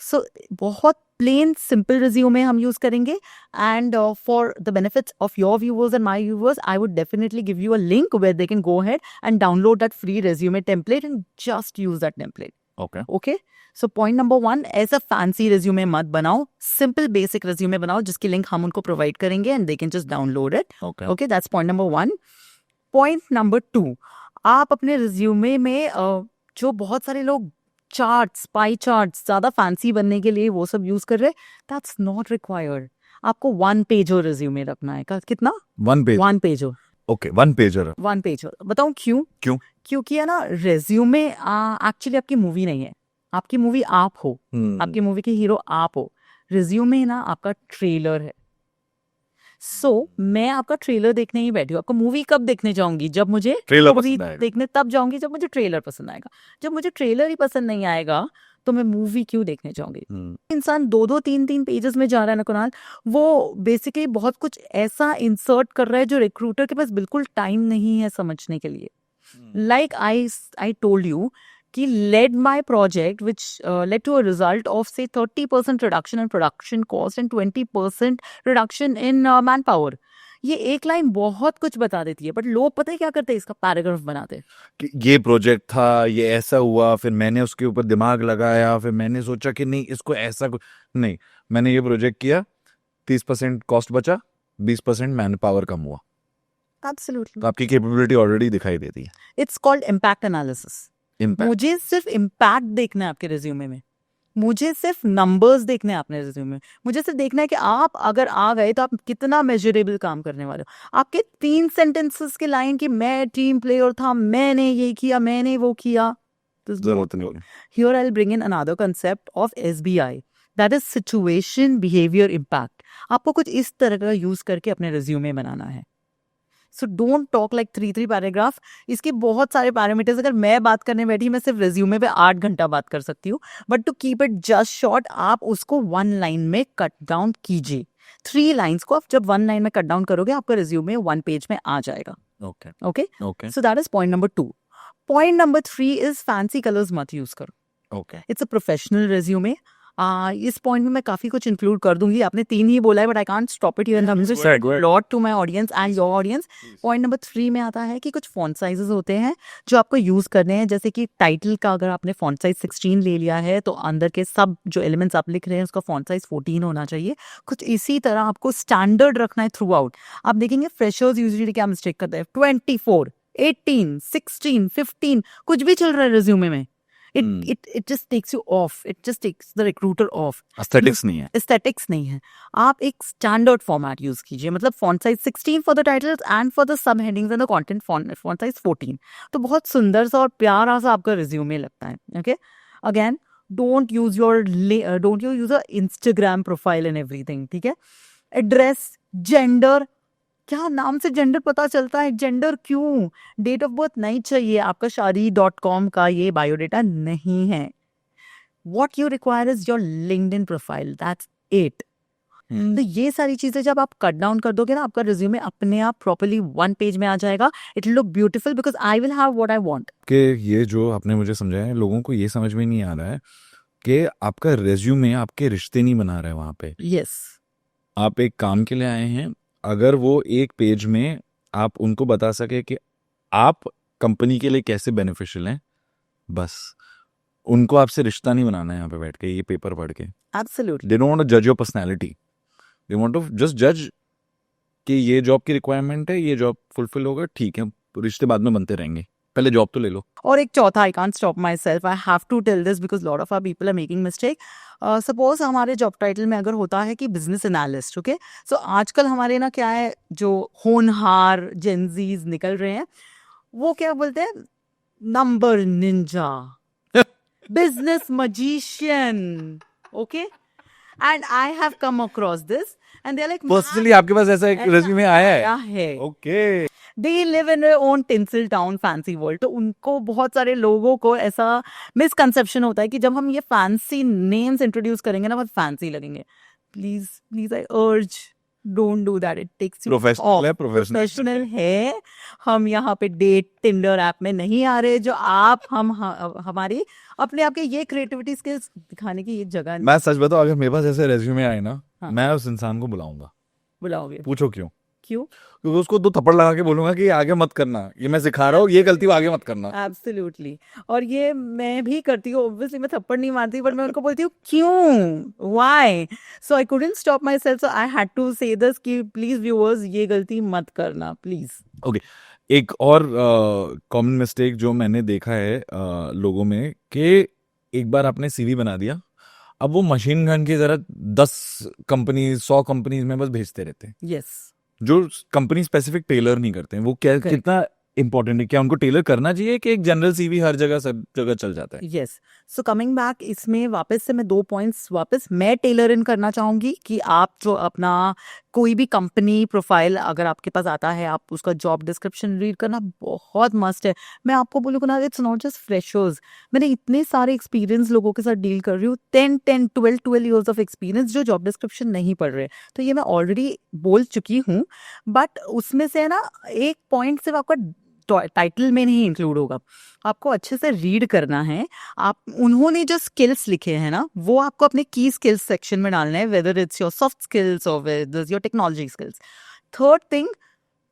सो बहुत प्लेन सिंपल रिज्यूमे हम यूज करेंगे. And for the benefits of your viewers and my viewers, I would definitely give you a link where they can go ahead and download that free resume template and just use that template. Okay. Okay, so point number 1, ऐसा fancy resume मत बनाओ, simple basic resume बनाओ जिसकी link हम उनको provide करेंगे and they can just download it. Okay. Okay, that's point number 1. Point number 2, आप अपने रिज्यूमे में जो बहुत सारे लोग चार्ट्स, पाई चार्ट्स ज्यादा फैंसी बनने के लिए वो सब यूज कर रहे हैं, दैट्स नॉट रिक्वायर्ड. आपको 1 पेज और रिज्यूमे रखना है. कितना? 1 पेज. 1 पेज और. Okay, 1 pager. 1 पेज और. बताऊं क्यों? क्यों? क्योंकि है ना, रेज्यूमे एक्चुअली आपकी मूवी नहीं है. आपकी मूवी आप हो, आपकी मूवी के हीरो आप हो. रिज्यूमे ना आपका ट्रेलर है. सो मैं आपका ट्रेलर देखने ही बैठी हूँ. आपको मूवी कब देखने जाऊंगी? जब मुझे ट्रेलर मूवी पसंद आएगा. देखने तब जाऊंगी जब मुझे ट्रेलर पसंद आएगा. जब मुझे ट्रेलर ही पसंद नहीं आएगा तो मैं मूवी क्यों देखने जाऊंगी? इंसान 2-2 3-3 पेजेस में जा रहा है ना कुणाल, वो बेसिकली बहुत कुछ ऐसा इंसर्ट कर रहा है जो रिक्रूटर के पास बिल्कुल टाइम नहीं है समझने के लिए. Like I told you कि led my project which led to a result of say 30% reduction in production cost and 20% reduction in manpower. ये एक लाइन बहुत कुछ बता देती है, बट लोग पता है क्या करते हैं? इसका पैराग्राफ बनाते हैं. कि ये प्रोजेक्ट था, ये ऐसा हुआ, फिर मैंने उसके ऊपर दिमाग लगाया, फिर मैंने सोचा कि नहीं इसको ऐसा कुछ नहीं, मैंने ये प्रोजेक्ट किया, 30% कॉस्ट बचा, 20% मैन पावर कम हुआ. Absolutely. तो आपकी कैपेबिलिटी ऑलरेडी दिखाई देती है. It's called impact analysis. Impact. मुझे सिर्फ इम्पैक्ट देखना है आपके रिज्यूमे में. मुझे सिर्फ नंबर्स देखने हैं अपने रिज्यूमे में. मुझे सिर्फ देखना है कि आप अगर आ गए तो आप कितना मेजरेबल काम करने वाले हो. आपके 3 सेंटेंसेस के लाइन कि मैं टीम प्लेयर था, मैंने ये किया, मैंने वो किया, जरूरत नहीं होगी. here I'll bring in another concept of SBI, that is situation behavior impact. आपको कुछ इस तरह का यूज करके अपने रिज्यूमे बनाना है. So don't talk like 3 paragraph. इसके बहुत सारे पैरामीटर्स, अगर मैं बात करने बैठी मैं सिर्फ रिज्यूमे पे 8 घंटा बात कर सकती हूँ, but to keep it just short आप उसको 1 लाइन में कट डाउन कीजिए. 3 लाइन्स को आप जब 1 लाइन में कट डाउन करोगे आपका रिज्यूमे 1 पेज में आ जाएगा. Okay. Okay, okay. So that is point number 2. Point number 3 is fancy colours मत यूज करो. Okay. It's a professional resume. इस पॉइंट में मैं काफी कुछ इंक्लूड कर दूंगी. आपने 3 ही बोला है, but I can't stop it here. Lot to my audience and your audience. Point number 3 में आता है कि कुछ फॉन्ट साइजेस होते हैं जो आपको यूज करने हैं. जैसे कि टाइटल का अगर आपने फॉन्ट साइज 16 ले लिया है तो अंदर के सब जो एलिमेंट्स आप लिख रहे हैं उसका फॉन्ट साइज 14 होना चाहिए. कुछ इसी तरह आपको स्टैंडर्ड रखना है थ्रू आउट. आप देखेंगे फ्रेशर्स यूजुअली क्या मिस्टेक करते हैं? 24, 18, 16, 15 कुछ भी चल रहा है रिज्यूमे में. It just takes you off. It just takes the recruiter off. Aesthetics नहीं है. Aesthetics नहीं है. आप एक स्टैंडर्ड फॉर्मेट यूज कीजिए. मतलब font size 16 for the titles and for the sub headings and the content font size 14. तो बहुत सुंदर सा और प्यारा सा आपका रिज्यूमे लगता है. Okay, again don't use your Instagram profile and everything. ठीक है. एड्रेस, जेंडर, क्या नाम से जेंडर पता चलता है? जेंडर क्यों? डेट ऑफ बर्थ नहीं चाहिए. आपका shaadi.com का ये बायोडेटा नहीं है. What you require is your LinkedIn profile. That's it. तो ये सारी चीजें जब आप कट डाउन कर दोगे ना, आपका रिज्यूमे अपने आप प्रॉपर्ली 1 पेज में आ जाएगा. It look beautiful because I will have what I want. कि ये जो आपने मुझे समझाया है, लोगों को ये समझ में नहीं आ रहा है कि आपका रेज्यूमे आपके रिश्ते नहीं बना रहा है. वहां पे यस, आप एक काम के लिए आए हैं. अगर वो 1 पेज में आप उनको बता सके कि आप कंपनी के लिए कैसे बेनिफिशियल हैं, बस उनको आपसे रिश्ता नहीं बनाना है यहाँ पे बैठ के ये पेपर पढ़ के. Absolutely. They don't want to जज your personality. They want to just जज कि ये जॉब की रिक्वायरमेंट है, ये जॉब फुलफिल होगा, ठीक है, रिश्ते बाद में बनते रहेंगे, पहले जॉब तो ले लो. और एक चौथा, I can't stop my self, I have to tell this because lot of our people are making mistake. Suppose हमारे जॉब टाइटल में अगर होता है कि बिजनेस एनालिस्ट. ओके, सो आजकल हमारे ना क्या है, जो होनहार जेनजीज निकल रहे हैं वो क्या बोलते हैं? Number ninja, business magician. Okay, and I have come across this and they are like, personally आपके पास ऐसा एक रेज्यूमे आया है? Okay. They live in their own tinsel town fancy world. तो उनको बहुत सारे लोगों को ऐसा मिसकंसेप्शन होता है कि जब हम ये फैंसी नेम्स इंट्रोड्यूस करेंगे ना बहुत फैंसी लगेंगे. Please I urge, don't do that, it takes you professional है, प्रोफेशनल प्रोफेशनल है। हम यहाँ पे डेट टिंडर ऐप में नहीं आ रहे जो आप हमारी अपने आप के ये क्रिएटिविटी स्किल्स दिखाने की ये जगह मैं सच बताऊं, अगर मेरे पास ऐसे रेज्यूमे आए ना, हाँ। मैं उस इंसान को बुलाऊंगा। बुलाओगे? पूछो क्यों? क्यों? क्योंकि उसको 2 थप्पड़ लगा के बोलूंगा कि ये आगे मत करना, ये मैं सिखा रहा हूँ, ये गलती वो आगे मत करना। एब्सोल्युटली। और ये मैं भी करती हूँ, ऑब्वियसली मैं थप्पड़ नहीं मारती, बट मैं उनको बोलती हूँ क्यों, why. So I couldn't stop my self, so I had to say this कि प्लीज व्यूअर्स ये गलती मत करना प्लीज। ओके, एक और कॉमन मिस्टेक जो मैंने देखा है लोगों में, कि एक बार आपने सीवी बना दिया, अब वो मशीन गन की तरह 10 कंपनीज 100 कंपनीज में बस भेजते रहते हैं, यस, जो कंपनी स्पेसिफिक टेलर नहीं करते हैं। वो क्या Correct. कितना इंपॉर्टेंट है, क्या उनको टेलर करना चाहिए कि एक जनरल सीवी हर जगह सब जगह चल जाता है? यस। सो कमिंग बैक, इसमें वापस से मैं 2 पॉइंट्स वापस मैं टेलर इन करना चाहूंगी कि आप जो अपना कोई भी कंपनी प्रोफाइल अगर आपके पास आता है, आप उसका जॉब डिस्क्रिप्शन रीड करना बहुत मस्ट है। मैं आपको बोलूँ ना, इट्स नॉट जस्ट फ्रेशर्स, मैंने इतने सारे एक्सपीरियंस लोगों के साथ डील कर रही हूँ, 12 ईयर्स ऑफ एक्सपीरियंस, जो जॉब डिस्क्रिप्शन नहीं पढ़ रहे। तो ये मैं ऑलरेडी बोल चुकी हूँ, बट उसमें से ना एक पॉइंट सिर्फ आपका टाइटल में नहीं इंक्लूड होगा, आपको अच्छे से रीड करना है। आप उन्होंने जो स्किल्स लिखे हैं ना, वो आपको अपने की स्किल्स सेक्शन में डालना है, whether it's your soft skills और whether it's your technology skills. Third thing,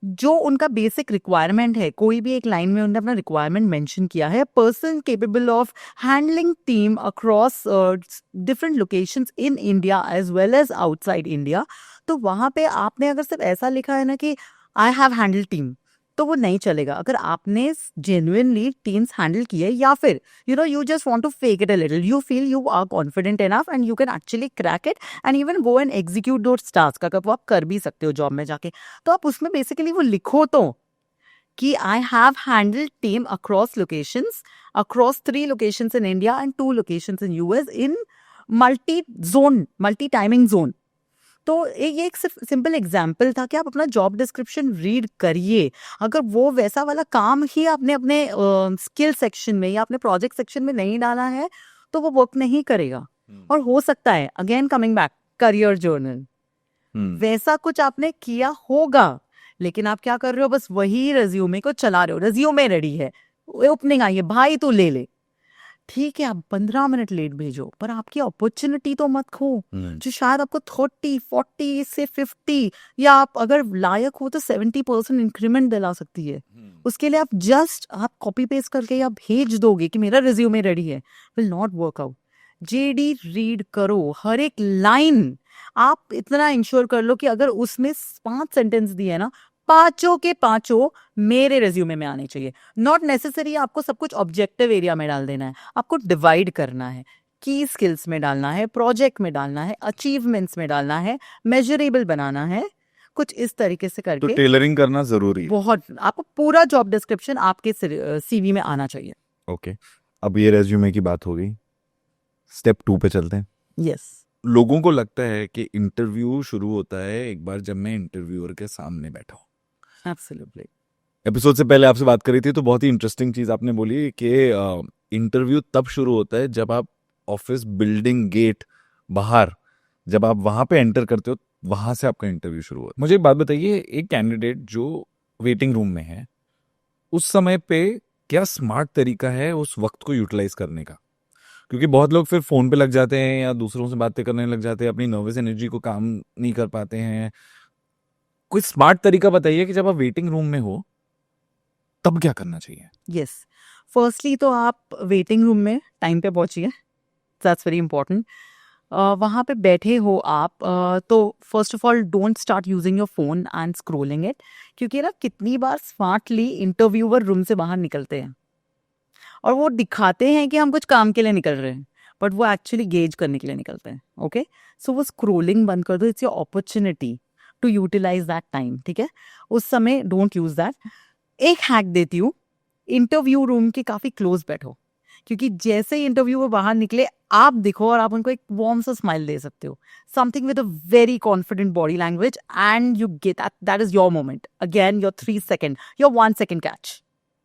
जो उनका बेसिक रिक्वायरमेंट है, कोई भी एक लाइन में उन्होंने अपना रिक्वायरमेंट मेंशन किया है, person capable of handling team across different locations in India as well as outside India. तो वहां पे आपने अगर सिर्फ ऐसा लिखा है ना कि आई हैव हैंडल टीम, तो वो नहीं चलेगा। अगर आपने जेन्युइनली टीम्स हैंडल किए, या फिर you just want to fake it a little, you feel you are confident enough and you can actually crack it and even go and execute those task, अगर वो आप कर भी सकते हो जॉब में जाके, तो आप उसमें बेसिकली वो लिखो तो कि I have handled team across locations, across 3 locations in India and 2 locations in US in multi timing zone. तो ये एक सिर्फ सिंपल एग्जाम्पल था कि आप अपना जॉब डिस्क्रिप्शन रीड करिए। अगर वो वैसा वाला काम ही आपने अपने स्किल सेक्शन में या अपने प्रोजेक्ट सेक्शन में नहीं डाला है, तो वो वर्क नहीं करेगा। और हो सकता है, again coming back, career journal, वैसा कुछ आपने किया होगा, लेकिन आप क्या कर रहे हो, बस वही रेज्यूमे को चला रहे हो। रेज्यूमे रेडी है, ओपनिंग आई है, भाई तू ले ले, ठीक है, आप 15 मिनट लेट भेजो, पर आपकी अपॉर्चुनिटी तो मत खो, जो शायद आपको 30, 40 से 50 या आप अगर लायक हो तो 70% इंक्रीमेंट दिला सकती है। उसके लिए आप कॉपी पेस्ट करके या भेज दोगे कि मेरा रिज्यूमे रेडी है, will not work out. JD read करो, हर एक लाइन आप इतना इंश्योर कर लो कि अगर उसमें 5 सेंटेंस दिए है ना, 5 के 5 मेरे रेज्यूमे में आने चाहिए। नॉट नेसेसरी आपको सब कुछ ऑब्जेक्टिव एरिया में डाल देना है, आपको डिवाइड करना है, की स्किल्स में डालना है, प्रोजेक्ट में डालना है, अचीवमेंट्स में डालना है, मेजरेबल बनाना है, कुछ इस तरीके से तो करके टेलरिंग करना जरूरी है। बहुत, आपको पूरा जॉब डिस्क्रिप्शन आपके सीवी में आना चाहिए। ओके, अब ये रेज्यूमे की बात हो गई, स्टेप 2 पे चलते हैं। यस, लोगों को लगता है कि इंटरव्यू शुरू होता है एक बार जब मैं इंटरव्यूअर के सामने बैठा हूँ। एब्सोल्युटली। एपिसोड से पहले आपसे बात करी थी तो बहुत ही इंटरेस्टिंग चीज आपने बोली कि इंटरव्यू तब शुरू होता है जब आप ऑफिस बिल्डिंग गेट बाहर, जब आप वहां पे एंटर करते हो, वहां से आपका इंटरव्यू शुरू होता है। मुझे एक बात बताइए, एक कैंडिडेट जो वेटिंग रूम में है, उस समय पे क्या स्मार्ट तरीका है उस वक्त को यूटिलाइज करने का? क्योंकि बहुत लोग फिर फोन पे लग जाते हैं या दूसरों से बातें करने लग जाते हैं, अपनी नर्वस एनर्जी को काम नहीं कर पाते हैं। कोई स्मार्ट तरीका बताइए कि जब आप वेटिंग रूम में हो तब क्या करना चाहिए? यस, फर्स्टली तो आप वेटिंग रूम में टाइम पे पहुंचिए, दैट्स वेरी इंपॉर्टेंट। वहाँ पे बैठे हो आप, तो first of all don't start using your phone and scrolling it, क्योंकि ना कितनी बार स्मार्टली इंटरव्यूअर रूम से बाहर निकलते हैं और वो दिखाते हैं कि हम कुछ काम के लिए निकल रहे हैं, बट वो एक्चुअली गेज करने के लिए निकलते हैं। ओके, सो वो स्क्रोलिंग बंद कर दो, it's your opportunity to utilise that time. ठीक है, उस समय डोंट यूज दैट। एक हैक देती हूँ, इंटरव्यू रूम के काफी क्लोज बैठो, क्योंकि जैसे ही इंटरव्यूअर बाहर निकले आप दिखो और आप उनको एक वार्म सा स्माइल दे सकते हो, something with a very confident body language, and you get that is your moment, again your 3 second, your 1 second catch.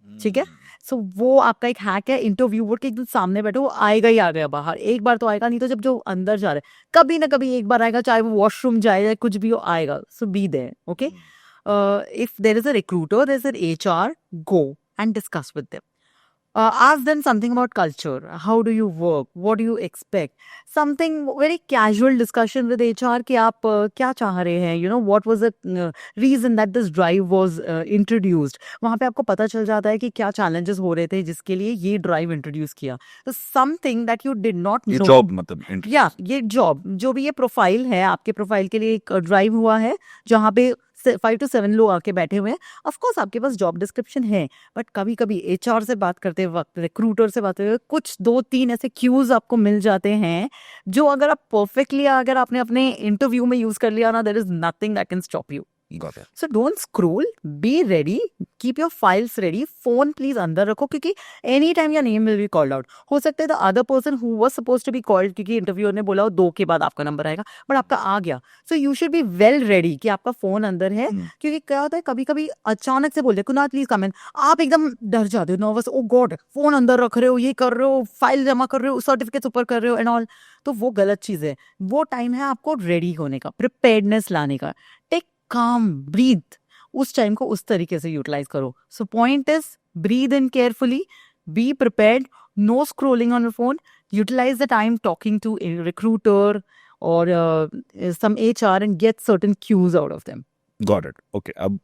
ठीक है, सो वो आपका एक हैक है, इंटरव्यूअर के एकदम सामने बैठो, वो आएगा ही आ गया बाहर, एक बार तो आएगा, नहीं तो जब जो अंदर जा रहे हैं कभी ना कभी एक बार आएगा, चाहे वो वॉशरूम जाए या कुछ भी हो आएगा. So be there. Okay, if there is a recruiter, there's an HR, go and discuss with them. Ask them something about culture. How do you work? What do you expect? Something very casual discussion with HR कि आप क्या चाह रहे हैं? You know, what was the reason that this drive was introduced? वहाँ पे आपको पता चल जाता है कि क्या challenges हो रहे थे जिसके लिए ये drive introduce किया. So something that you did not ये know. जॉब मतलब या ये जॉब जो भी ये प्रोफाइल है, आपके प्रोफाइल के लिए एक ड्राइव हुआ है जहाँ पे 5 to 7 लोग आके बैठे हुए हैं. ऑफ कोर्स आपके पास जॉब डिस्क्रिप्शन है, बट कभी कभी एचआर से बात करते वक्त, रिक्रूटर से बात करते वक्त कुछ 2-3 ऐसे क्यूज आपको मिल जाते हैं जो अगर आप परफेक्टली, अगर आपने अपने इंटरव्यू में यूज कर लिया ना, there is nothing that can stop you. Got it. So don't scroll, be ready, keep your files ready, phone please अंदर रखो क्योंकि anytime your name will be called out. हो सकता है the other person who was supposed to be called, क्योंकि interviewer ने बोला 2 के बाद आपका नंबर आएगा, बट आपका आ गया. So you should be well ready कि आपका फोन अंदर है, क्योंकि क्या होता है कभी कभी अचानक से बोलते कुनाल प्लीज कम इन, आप एकदम डर जाते हो, नर्वस, ओ गॉड फोन अंदर रख रहे हो, ये कर रहे हो, फाइल जमा कर रहे हो, सर्टिफिकेट्स ऊपर कर रहे हो एंड ऑल. तो वो गलत चीज है. वो टाइम है आपको रेडी होने का, प्रिपेयर्डनेस लाने का. टेक काम, ब्रीथ, उस टाइम को उस तरीके से यूटिलाइज करो. So point is breathe in carefully, be prepared, no scrolling on your phone, utilise the time talking to a recruiter or some HR and get certain cues out of them. Got it. Okay, अब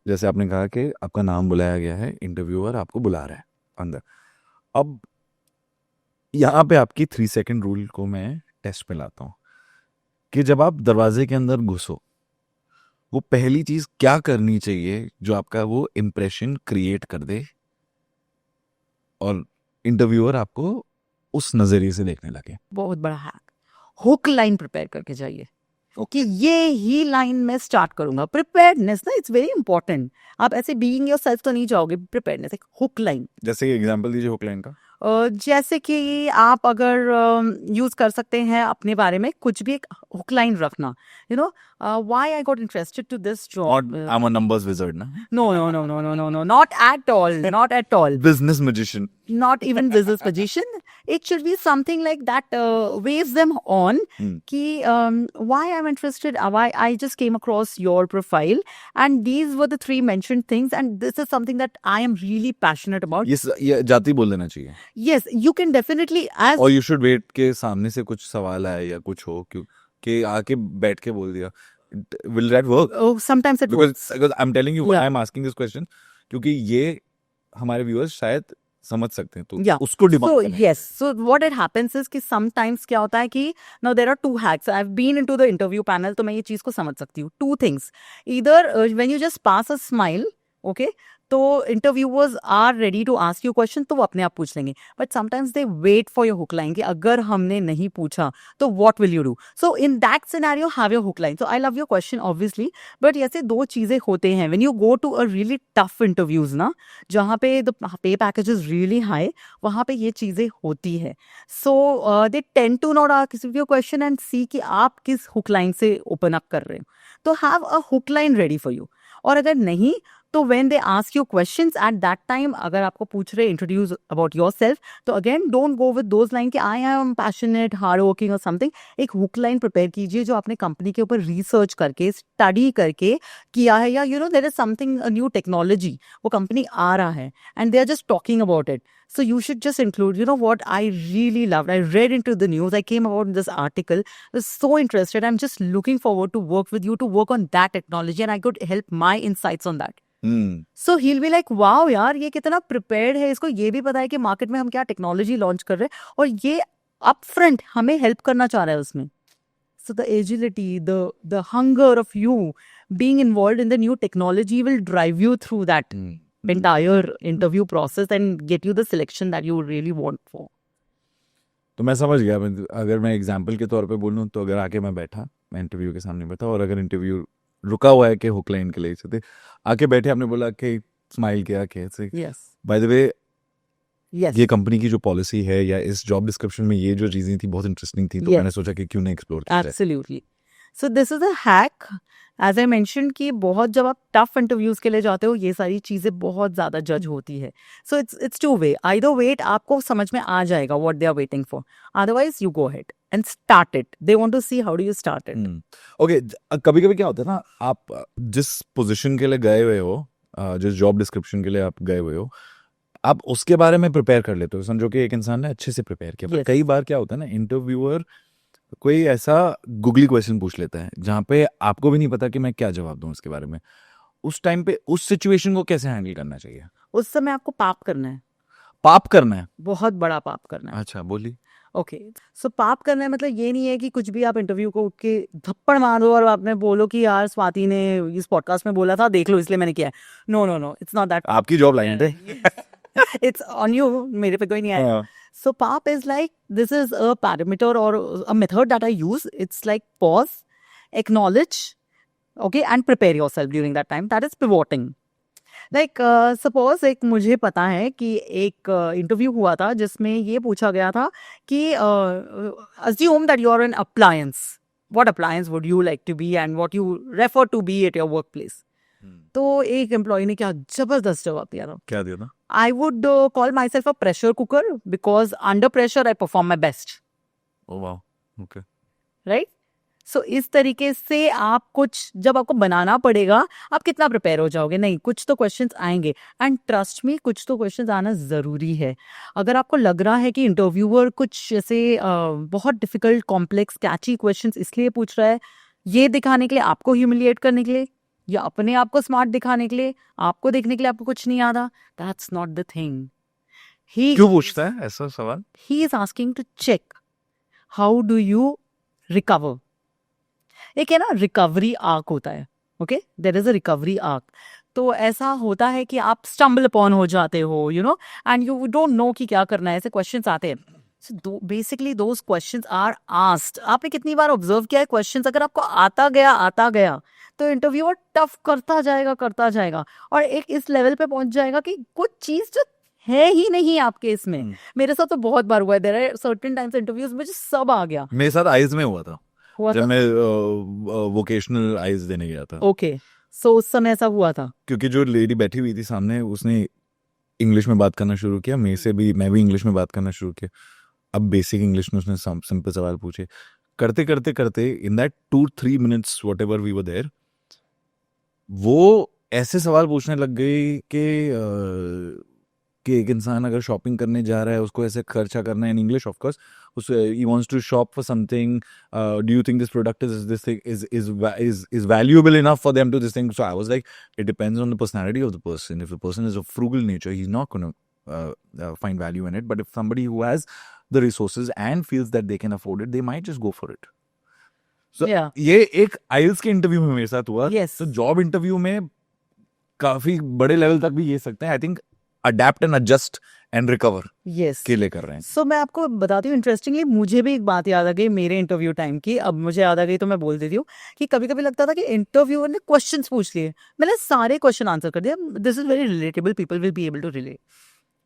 जैसे आपने कहा कि आपका नाम बुलाया गया है, इंटरव्यूअर आपको बुला रहा है अंदर. अब यहाँ पे आपकी 3 सेकंड रूल को मैं टेस्ट पे लाता हूँ कि जब आप दरवाजे के अंदर घुसो, वो पहली चीज क्या करनी चाहिए जो आपका वो इम्प्रेशन क्रिएट कर दे और इंटरव्यूअर आपको उस नजरिए से देखने लगे. बहुत बड़ा हैक, हुक लाइन प्रिपेयर करके जाइए कि ये ही लाइन में स्टार्ट करूंगा. प्रिपेयर्डनेस ना, इट्स वेरी इंपॉर्टेंट. आप ऐसे बीइंग योरसेल्फ तो नहीं जाओगे. प्रिपेयर्डनेस, एक हुक लाइन. जैसे एग्जांपल दीजिए हुक लाइन का. जैसे कि आप अगर यूज कर सकते हैं अपने बारे में कुछ भी, एक हुक लाइन रखना. You know, why I got interested to this job. I am a numbers wizard ना. No, no, no, no, no, no, no, not at all, not at all. Business magician. Not even business position. It should be something like that waves them on. Ki, why I'm interested, why I just came across your profile and these were the 3 mentioned things and this is something that I am really passionate about. ये जाति बोल देना चाहिए. Yes, you can definitely as. और you should wait के सामने से कुछ सवाल आए या कुछ हो, क्योंकि आके बैठ के बोल दिया. Will that work? Oh, sometimes it works. Because I'm telling you, Yeah. I'm asking this question क्योंकि ये हमारे व्यूअर्स शायद समझ सकते हैं, तो Yeah. उसको डिमांड So करें. yes, so what it happens is कि sometimes क्या होता है कि now there are 2 hacks. I've been into the interview panel, तो मैं ये चीज को समझ सकती हूँ. 2 things. Either when you just pass a smile, okay, तो interviewers are ready to ask you question, तो वो अपने आप पूछ लेंगे. But sometimes they wait for your hook line कि अगर हमने नहीं पूछा तो what will you do? So in that scenario, have your hook line. So I love your question obviously, but ऐसे 2 चीजें होते हैं when you go to a really tough interviews ना, जहाँ पे the pay package is really high, वहाँ पे ये चीजें होती है. So they tend to not ask your question and see कि आप किस hook line से open up कर रहे हो. तो have a hook line ready for you. और अगर नहीं तो when they ask you questions at that time, अगर आपको पूछ रहे introduce about yourself, तो again don't go with those line कि I am passionate, hardworking or something. एक hook line prepare कीजिए जो आपने कंपनी के ऊपर research करके, study करके किया है, या you know there is something, a new technology, वो कंपनी आ रहा है and they are just talking about it. So you should just include, you know what I really loved. I read into the news. I came about this article. I was so interested. I'm just looking forward to work with you to work on that technology and I could help my insights on that. So he'll be like, wow यार ये कितना prepared है, इसको ये भी पता है कि मार्केट में हम क्या टेक्नोलॉजी लॉन्च कर रहे हैं और ये upfront हमें हेल्प करना चाह रहा है उसमें. So the agility, the hunger of you being involved in the new technology will drive you through that entire interview process and get you the selection that you really want for. तो मैं समझ गया. अगर मैं example के तौर पे बोलूँ तो अगर आके मैं बैठा, मैं इंटरव्यू के सामने बैठा और अगर इंटरव्यू रुका हुआ है कि हुक लाइन के लिए थे, आके बैठे, आपने बोला कि स्माइल किया कैसे. Yes. By the way, Yes. ये कंपनी की जो पॉलिसी है या इस जॉब डिस्क्रिप्शन में ये जो चीजें थी बहुत इंटरेस्टिंग थी, तो Yes. मैंने सोचा कि क्यों नहीं एक्सप्लोर किया जाए. Absolutely. So this is a hack. As I mention कि बहुत जब आप टफ इंटरव्यूज के लिए जाते हो ये सारी चीजें बहुत ज्यादा जज होती है. So it's two way. Either wait आपको समझ में आ जाएगा what they are waiting for. Otherwise you go ahead and start it. They want to see how do you start it. Okay, कभी कभी क्या होता है ना, आप जिस पोजीशन के लिए गए हुए हो, जिस जॉब डिस्क्रिप्शन के लिए आप गए हुए हो, आप उसके बारे में प्रिपेयर कर लेते हो. समझो कि एक इंसान ने अच्छे से प्रिपेयर किया, पर Yes. कई बार क्या होता है ना, इंटरव्यूअर कोई ऐसा गुगली क्वेश्चन पूछ लेता है जहाँ पे आपको भी नहीं पता कि मैं क्या जवाब दूं उसके बारे में. उस टाइम पे उस सिचुएशन को कैसे हैंडल करना चाहिए? उस समय आपको पाप करना है. पाप करना है? बहुत बड़ा पाप करना है. अच्छा, बोली. ओके. सो पाप करना है मतलब ये नहीं है कि कुछ भी आप इंटरव्यू को उठ के थप्पड़ मार दो और आपने बोलो कि यार स्वाति ने इस पॉडकास्ट में बोला था देख लो इसलिए मैंने किया है. No no no, it's not that. आपकी जॉब लाइन है. It's on you. मेरे पे कोई नहीं आया. So PAP is like, this is a parameter or a method that I use. It's like pause, acknowledge, okay, and prepare yourself during that time. That is pivoting. Like suppose एक मुझे पता है कि एक इंटरव्यू हुआ था जिसमें ये पूछा गया था कि assume that you are an appliance. What appliance would you like to be and what you refer to be at your workplace? तो एक एम्प्लॉय ने क्या जबरदस्त जवाब दिया था. क्या दिया था? I would call myself a pressure cooker because under pressure I perform my best. Oh wow, okay. Right? So इस तरीके से आप कुछ जब आपको बनाना पड़ेगा आप कितना प्रिपेयर हो जाओगे. नहीं, कुछ तो क्वेश्चंस आएंगे एंड ट्रस्ट मी कुछ तो क्वेश्चंस आना ज़रूरी है. अगर आपको लग रहा है कि इंटरव्यूअर कुछ ऐसे बहुत डिफिकल्ट कॉम्प्लेक्स कैची क्वेश्चंस इसलिए पूछ रहा है ये दिखाने के लिए, आपको ह्यूमिलिएट करने के लिए या अपने आप को स्मार्ट दिखाने के लिए, आपको देखने के लिए आपको कुछ नहीं आता, दैट्स नॉट द थिंग. क्यों पूछता है ऐसा सवाल? He is asking to check how do you recover. एक है ना रिकवरी आर्क होता है. Okay, there is a recovery arc. तो ऐसा होता है कि आप स्टम्बल अपॉन हो जाते हो you know and you don't know कि क्या करना है. ऐसे क्वेश्चंस आते हैं. So basically those questions are asked. आपने कितनी बार ऑब्जर्व किया है क्वेश्चंस अगर आपको आता गया तो इंटरव्यूअर टफ करता जाएगा और एक इस लेवल पे पहुंच जाएगा कि कुछ चीज जो है ही नहीं आपके इसमें. मेरे साथ तो बहुत बार हुआ है. There are certain times interviews मुझे सब आ गया. मेरे साथ आइज में हुआ था जब था. मैं वोकेशनल आइज देने गया था. ओके, सो उस समय ऐसा हुआ था. क्योंकि जो लेडी बैठी हुई थी सामने उसने इंग्लिश में बात करना शुरू किया, मैं भी इंग्लिश में बात करना शुरू किया. अब बेसिक इंग्लिश में उसने सिंपल सवाल पूछे. करते in that 2-3 minutes whatever we were there, वो ऐसे सवाल पूछने लग गई कि एक इंसान अगर शॉपिंग करने जा रहा है उसको ऐसे खर्चा करना है in English of course. he wants to shop for something, do you think this product is valuable enough for them to this thing? So I was like, it depends on the personality of the person. If the person is of frugal nature, he's not going to find value in it. But if somebody who has the resources and feels that they can afford it, they might just go for it. So Yeah. ये एक आइल्स के interview में मेरे साथ हुआ. Yes. तो job interview में काफी बड़े लेवल तक भी ये सकते हैं. I think adapt and adjust and recover yes के लिए कर रहे हैं. सो मैं आपको बताती हूँ इंटरेस्टिंगली मुझे भी एक बात याद आ गई मेरे इंटरव्यू टाइम की. अब मुझे याद आ गई तो मैं बोल देती हूँ कि कभी कभी लगता था कि इंटरव्यूअर ने क्वेश्चंस पूछ लिए, मैंने सारे क्वेश्चन आंसर कर दिया. This is very relatable, people will be able to relate.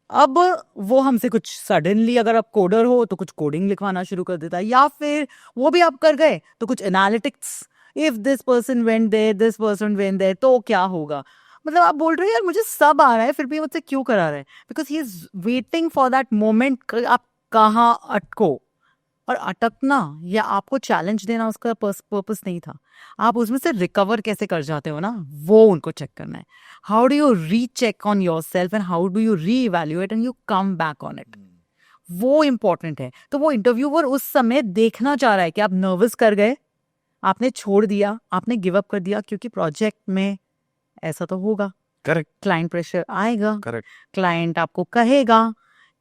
अब वो हमसे कुछ सडनली अगर आप कोडर हो तो कुछ कोडिंग लिखवाना शुरू कर देता है, या फिर वो भी आप कर गए तो कुछ analytics, if this person went there this person went there तो क्या होगा. मतलब आप बोल रहे हो यार मुझे सब आ रहा है फिर भी मुझसे क्यों करा रहा है. Because he is waiting for that moment आप कहाँ अटको. और अटकना या आपको चैलेंज देना उसका पर्पस नहीं था. आप उसमें से रिकवर कैसे कर जाते हो ना, वो उनको चेक करना है. How do you recheck on yourself and how do you re evaluate and you come back on it. वो इंपॉर्टेंट है. तो वो इंटरव्यूअर उस समय देखना चाह रहा है कि आप नर्वस कर गए, आपने छोड़ दिया, आपने गिव अप कर दिया, क्योंकि प्रोजेक्ट में ऐसा तो होगा. करेक्ट. क्लाइंट प्रेशर आएगा. करेक्ट. क्लाइंट आपको कहेगा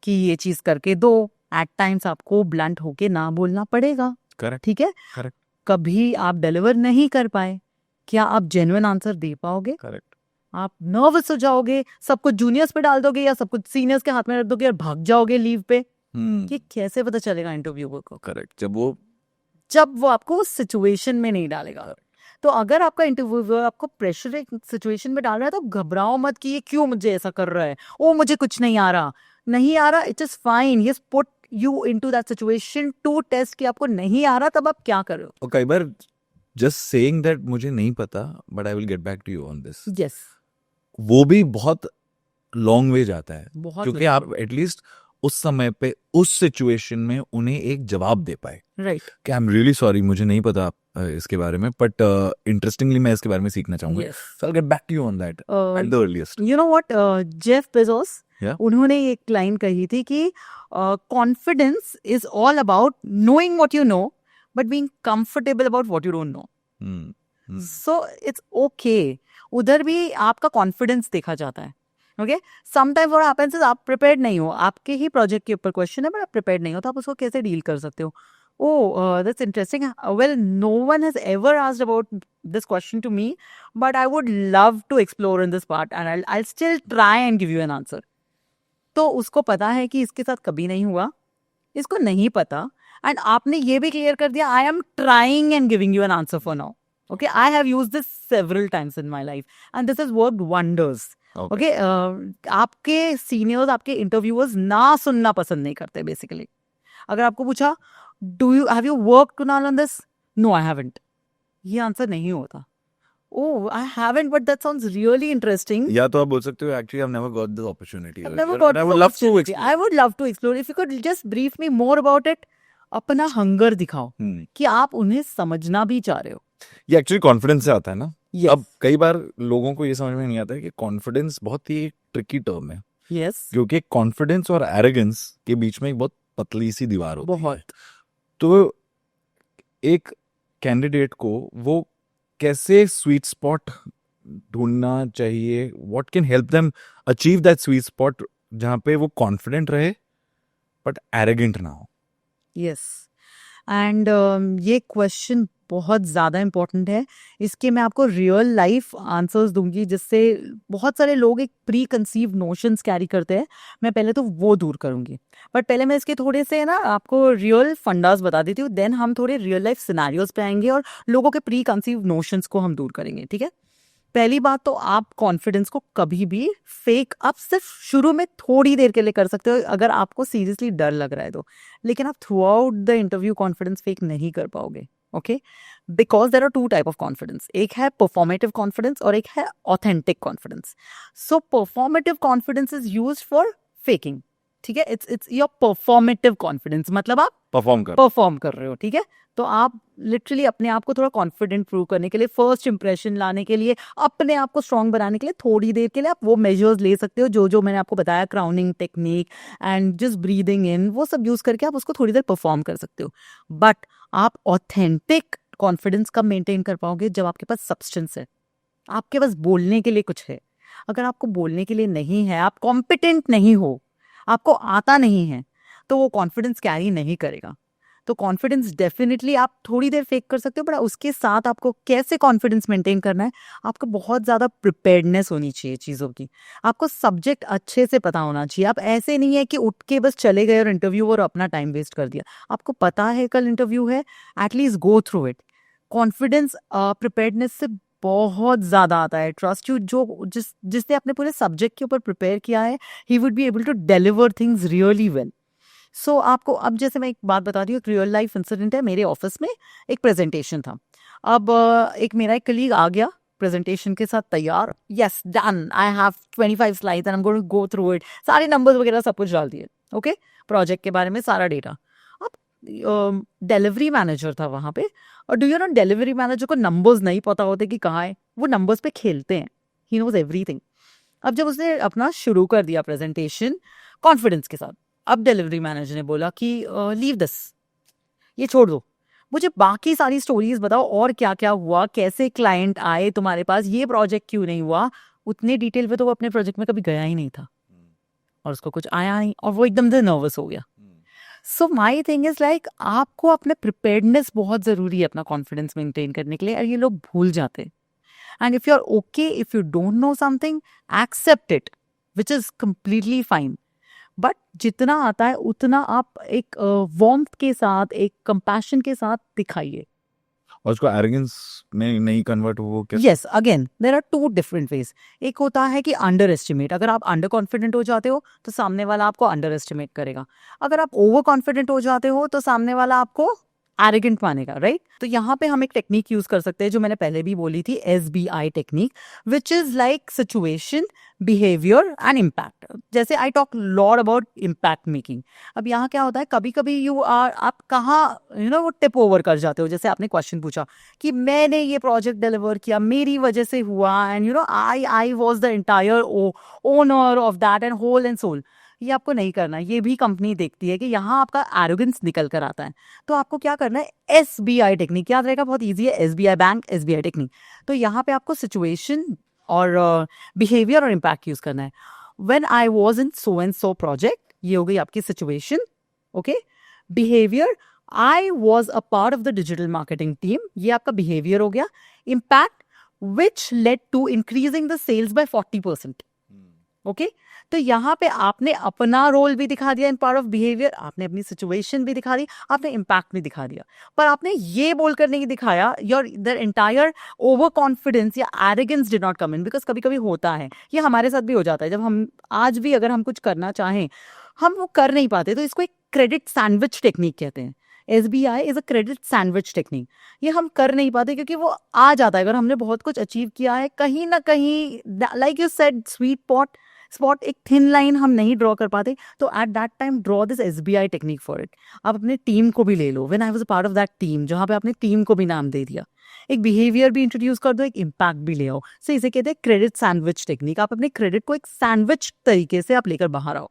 कि ये चीज करके दो. एट टाइम्स आपको ब्लंट होके ना बोलना पड़ेगा. करेक्ट. ठीक है. करेक्ट. कभी आप डिलीवर नहीं कर पाए, क्या आप जेन्युइन आंसर दे पाओगे? करेक्ट. आप नर्वस हो जाओगे, सब कुछ जूनियर्स पे डाल दोगे या सब कुछ सीनियर्स के हाथ में रख दोगे और भाग जाओगे लीव पे. ये कैसे पता चलेगा इंटरव्यूअर को? करेक्ट. जब वो आपको उस सिचुएशन में नहीं डालेगा. तो अगर आपका इंटरव्यूअर आपको प्रेशर एक सिचुएशन में डाल रहा है तो घबराओ मत कि ये क्यों मुझे ऐसा कर रहा है, ओ मुझे कुछ नहीं आ रहा. It is fine. He put you into that situation to test कि आपको नहीं आ रहा, तब आप क्या कर रहे हो. और कई बार जस्ट सेइंग दैट मुझे नहीं पता but I will get back to you on this, yes, वो भी बहुत लॉन्ग वे जाता है, बहुत क्योंकि आप एटलीस्ट उस समय पे उस सिचुएशन में उन्हें एक जवाब दे पाए राइट, कि आई एम रियली सॉरी, मुझे नहीं पता इसके बारे में, बट इंटरेस्टिंगली मैं इसके बारे में सीखना चाहूंगा, yes. So I will get back to you on that at the earliest. You know what, Jeff Bezos, Yeah. उन्होंने एक लाइन कही थी कि confidence is all about knowing what you know but being comfortable about what you don't know. So it's okay, उधर भी आपका confidence देखा जाता है। Okay, sometimes what happens is आप प्रिपेयर्ड नहीं हो, आपके ही प्रोजेक्ट के ऊपर क्वेश्चन है बट आप प्रिपेयर्ड नहीं हो, तो आप उसको कैसे डील कर सकते हो? Oh, that's interesting. Well, no one has ever asked about this question to me, but I would love to explore in this part, and I'll still try and give you an answer. तो उसको पता है कि इसके साथ कभी नहीं हुआ, इसको नहीं पता, एंड आपने ये भी क्लियर कर दिया, I am trying and giving you an answer for now. Okay, I have used this several times in my life and this has worked wonders. Okay, आपके सीनियर्स, आपके इंटरव्यूअर्स ना सुनना पसंद नहीं करते बेसिकली। अगर आपको पूछा have you worked Kunal on this? No, I haven't. ये आंसर नहीं होता। Oh, I haven't, but that sounds really interesting. या तो आप बोल सकते हो actually I have never got this opportunity, I've never got I this would love to opportunity. I would love to explore. If you could just brief me more about it. अपना hunger दिखाओ कि आप उन्हें समझना भी चाह रहे हो। ये एक्चुअली कॉन्फिडेंस से आता है ना। Yes. अब कई बार लोगों को ये समझ में नहीं आता है कि कॉन्फिडेंस बहुत ही ट्रिकी टर्म है, Yes. क्योंकि कॉन्फिडेंस और एरोगेंस के बीच में एक बहुत पतली सी दीवार होती है। बहुत। तो एक कैंडिडेट को वो कैसे स्वीट स्पॉट ढूंढना चाहिए, what can help them achieve that sweet spot जहाँ पे वो कॉन्फिडेंट रहे बट एरोगेंट ना हो। यस, एंड ये क्वेश्चन बहुत ज़्यादा इम्पोर्टेंट है। इसके मैं आपको रियल लाइफ आंसर्स दूंगी, जिससे बहुत सारे लोग एक प्री कंसीव नोशंस कैरी करते हैं, मैं पहले तो वो दूर करूंगी। बट पहले मैं इसके थोड़े से ना आपको रियल फंडास बता देती हूँ, देन हम थोड़े रियल लाइफ सिनेरियोज पे आएंगे और लोगों के प्री कंसीव नोशंस को हम दूर करेंगे, ठीक है? पहली बात तो आप कॉन्फिडेंस को कभी भी फेक अप सिर्फ शुरू में थोड़ी देर के लिए कर सकते हो अगर आपको सीरियसली डर लग रहा है तो, लेकिन आप throughout the interview confidence fake नहीं कर पाओगे। Okay, because there are two type of confidence, एक है परफॉर्मेटिव कॉन्फिडेंस और एक है authentic confidence. So performative confidence is used for faking, ठीक है? इट्स योर परफॉर्मेटिव कॉन्फिडेंस, मतलब आप परफॉर्म कर रहे हो, ठीक है? तो आप लिटरली अपने आप को थोड़ा कॉन्फिडेंट प्रूव करने के लिए, फर्स्ट इंप्रेशन लाने के लिए, अपने आप को स्ट्रांग बनाने के लिए थोड़ी देर के लिए आप वो मेजर्स ले सकते हो जो मैंने आपको बताया, crowning technique and just breathing in, वो सब यूज करके आप उसको थोड़ी देर परफॉर्म कर सकते हो। बट आप ऑथेंटिक कॉन्फिडेंस कब मेंटेन कर पाओगे? जब आपके पास सब्सटेंस है, आपके पास बोलने के लिए कुछ है। अगर आपको बोलने के लिए नहीं है, आप कॉम्पिटेंट नहीं हो, आपको आता नहीं है, तो वो कॉन्फिडेंस कैरी नहीं करेगा। तो कॉन्फिडेंस डेफिनेटली आप थोड़ी देर फेक कर सकते हो, बट उसके साथ आपको कैसे कॉन्फिडेंस मेंटेन करना है, आपको बहुत ज़्यादा प्रिपेयर्डनेस होनी चाहिए चीज़ों की। आपको सब्जेक्ट अच्छे से पता होना चाहिए। आप ऐसे नहीं है कि उठ के बस चले गए और इंटरव्यू और अपना टाइम वेस्ट कर दिया। आपको पता है कल इंटरव्यू है, at least go through it. Confidence preparedness से बहुत ज़्यादा आता है। ट्रस्ट यू, जिसने अपने पूरे सब्जेक्ट के ऊपर प्रिपेयर किया है, he would be able to deliver things really well. So आपको अब जैसे मैं एक बात बताती हूँ, एक रियल लाइफ इंसिडेंट है। मेरे ऑफिस में एक प्रेजेंटेशन था। अब एक मेरा एक कलीग आ गया प्रेजेंटेशन के साथ तैयार, yes done, I have 25 slides and I am going to go through it, सारे नंबर्स वगैरह सब कुछ डाल दिए, ओके, प्रोजेक्ट के बारे में सारा डेटा। अब डिलीवरी मैनेजर था वहाँ पे, और do you know delivery manager को नंबर्स नहीं पता होते कि कहाँ है, वो नंबर्स पे खेलते हैं, ही नोज एवरीथिंग। अब जब उसने अपना शुरू कर दिया प्रेजेंटेशन कॉन्फिडेंस के साथ, अब डिलीवरी मैनेजर ने बोला कि लीव दिस, ये छोड़ दो, मुझे बाकी सारी स्टोरीज बताओ, और क्या क्या हुआ, कैसे क्लाइंट आए तुम्हारे पास, ये प्रोजेक्ट क्यों नहीं हुआ। उतने डिटेल में तो वो अपने प्रोजेक्ट में कभी गया ही नहीं था और उसको कुछ आया नहीं, और वो एकदम से नर्वस हो गया। सो माई थिंग इज लाइक, आपको अपने प्रिपेयर्डनेस बहुत ज़रूरी है अपना कॉन्फिडेंस मेंटेन करने के लिए, और ये लोग भूल जाते हैं। And if you are okay, if you don't know something, accept it, which is completely fine. But जितना आता है उतना आप एक वार्मथ के साथ, एक कंपैशन के साथ दिखाइए, और उसको एरोगेंस में नहीं कन्वर्ट हो। Yes, again there are two different ways. एक होता है कि अंडर एस्टिमेट, अगर आप अंडर कॉन्फिडेंट हो जाते हो तो सामने वाला आपको अंडर एस्टिमेट करेगा। अगर आप ओवर कॉन्फिडेंट हो जाते हो तो सामने वाला आपको एरोगेंट मानेगा, राइट? तो यहाँ पे हम एक टेक्निक यूज कर सकते हैं जो मैंने पहले भी बोली थी, SBI technique, which is like situation, behaviour and impact. जैसे I talk lot about impact making. अब यहाँ क्या होता है, कभी कभी आप कहाँ वो टिप ओवर कर जाते हो. जैसे आपने क्वेश्चन पूछा कि मैंने ये प्रोजेक्ट डिलीवर किया, मेरी वजह से हुआ, and I was the entire owner of that and whole and sole. ये आपको नहीं करना. ये भी कंपनी देखती है कि यहाँ आपका एरोगेंस निकल कर आता है. तो आपको क्या करना है, SBI टेक्निक याद रहेगा, बहुत ईजी है. SBI bank, SBI technique. तो यहाँ पे आपको सिचुएशन और बिहेवियर और इम्पैक्ट यूज करना है. When I was in so and so project, ये हो गई आपकी situation. Okay. Behaviour, I was a part of the digital marketing team, ये आपका बिहेवियर हो गया. Impact, which led to increasing the sales by 40%. Okay. तो यहाँ पे आपने अपना रोल भी दिखा दिया इन पार्ट ऑफ बिहेवियर, आपने अपनी सिचुएशन भी दिखा दी, आपने इम्पैक्ट भी दिखा दिया. पर आपने ये बोलकर नहीं दिखाया, your the entire overconfidence या arrogance did not come in. Because कभी कभी होता है, ये हमारे साथ भी हो जाता है, जब हम आज भी अगर हम कुछ करना चाहें हम वो कर नहीं पाते. तो इसको एक क्रेडिट सैंडविच टेक्निक कहते हैं. SBI is a credit sandwich technique. ये हम कर नहीं पाते क्योंकि वो आ जाता है. अगर हमने बहुत कुछ अचीव किया है, कहीं ना कहीं लाइक यू सेड स्पॉट एक थिन लाइन हम नहीं ड्रॉ कर पाते. तो at that time draw this SBI technique for it. आप अपने टीम को भी ले लो. When I was a part of that team, जहां पे आपने टीम को भी नाम दे दिया, एक बिहेवियर भी इंट्रोड्यूस कर दो, एक इम्पैक्ट भी ले आओ. सो इसे कहते हैं क्रेडिट सैंडविच टेक्निक. आप अपने क्रेडिट को एक सैंडविच तरीके से आप लेकर बाहर आओ.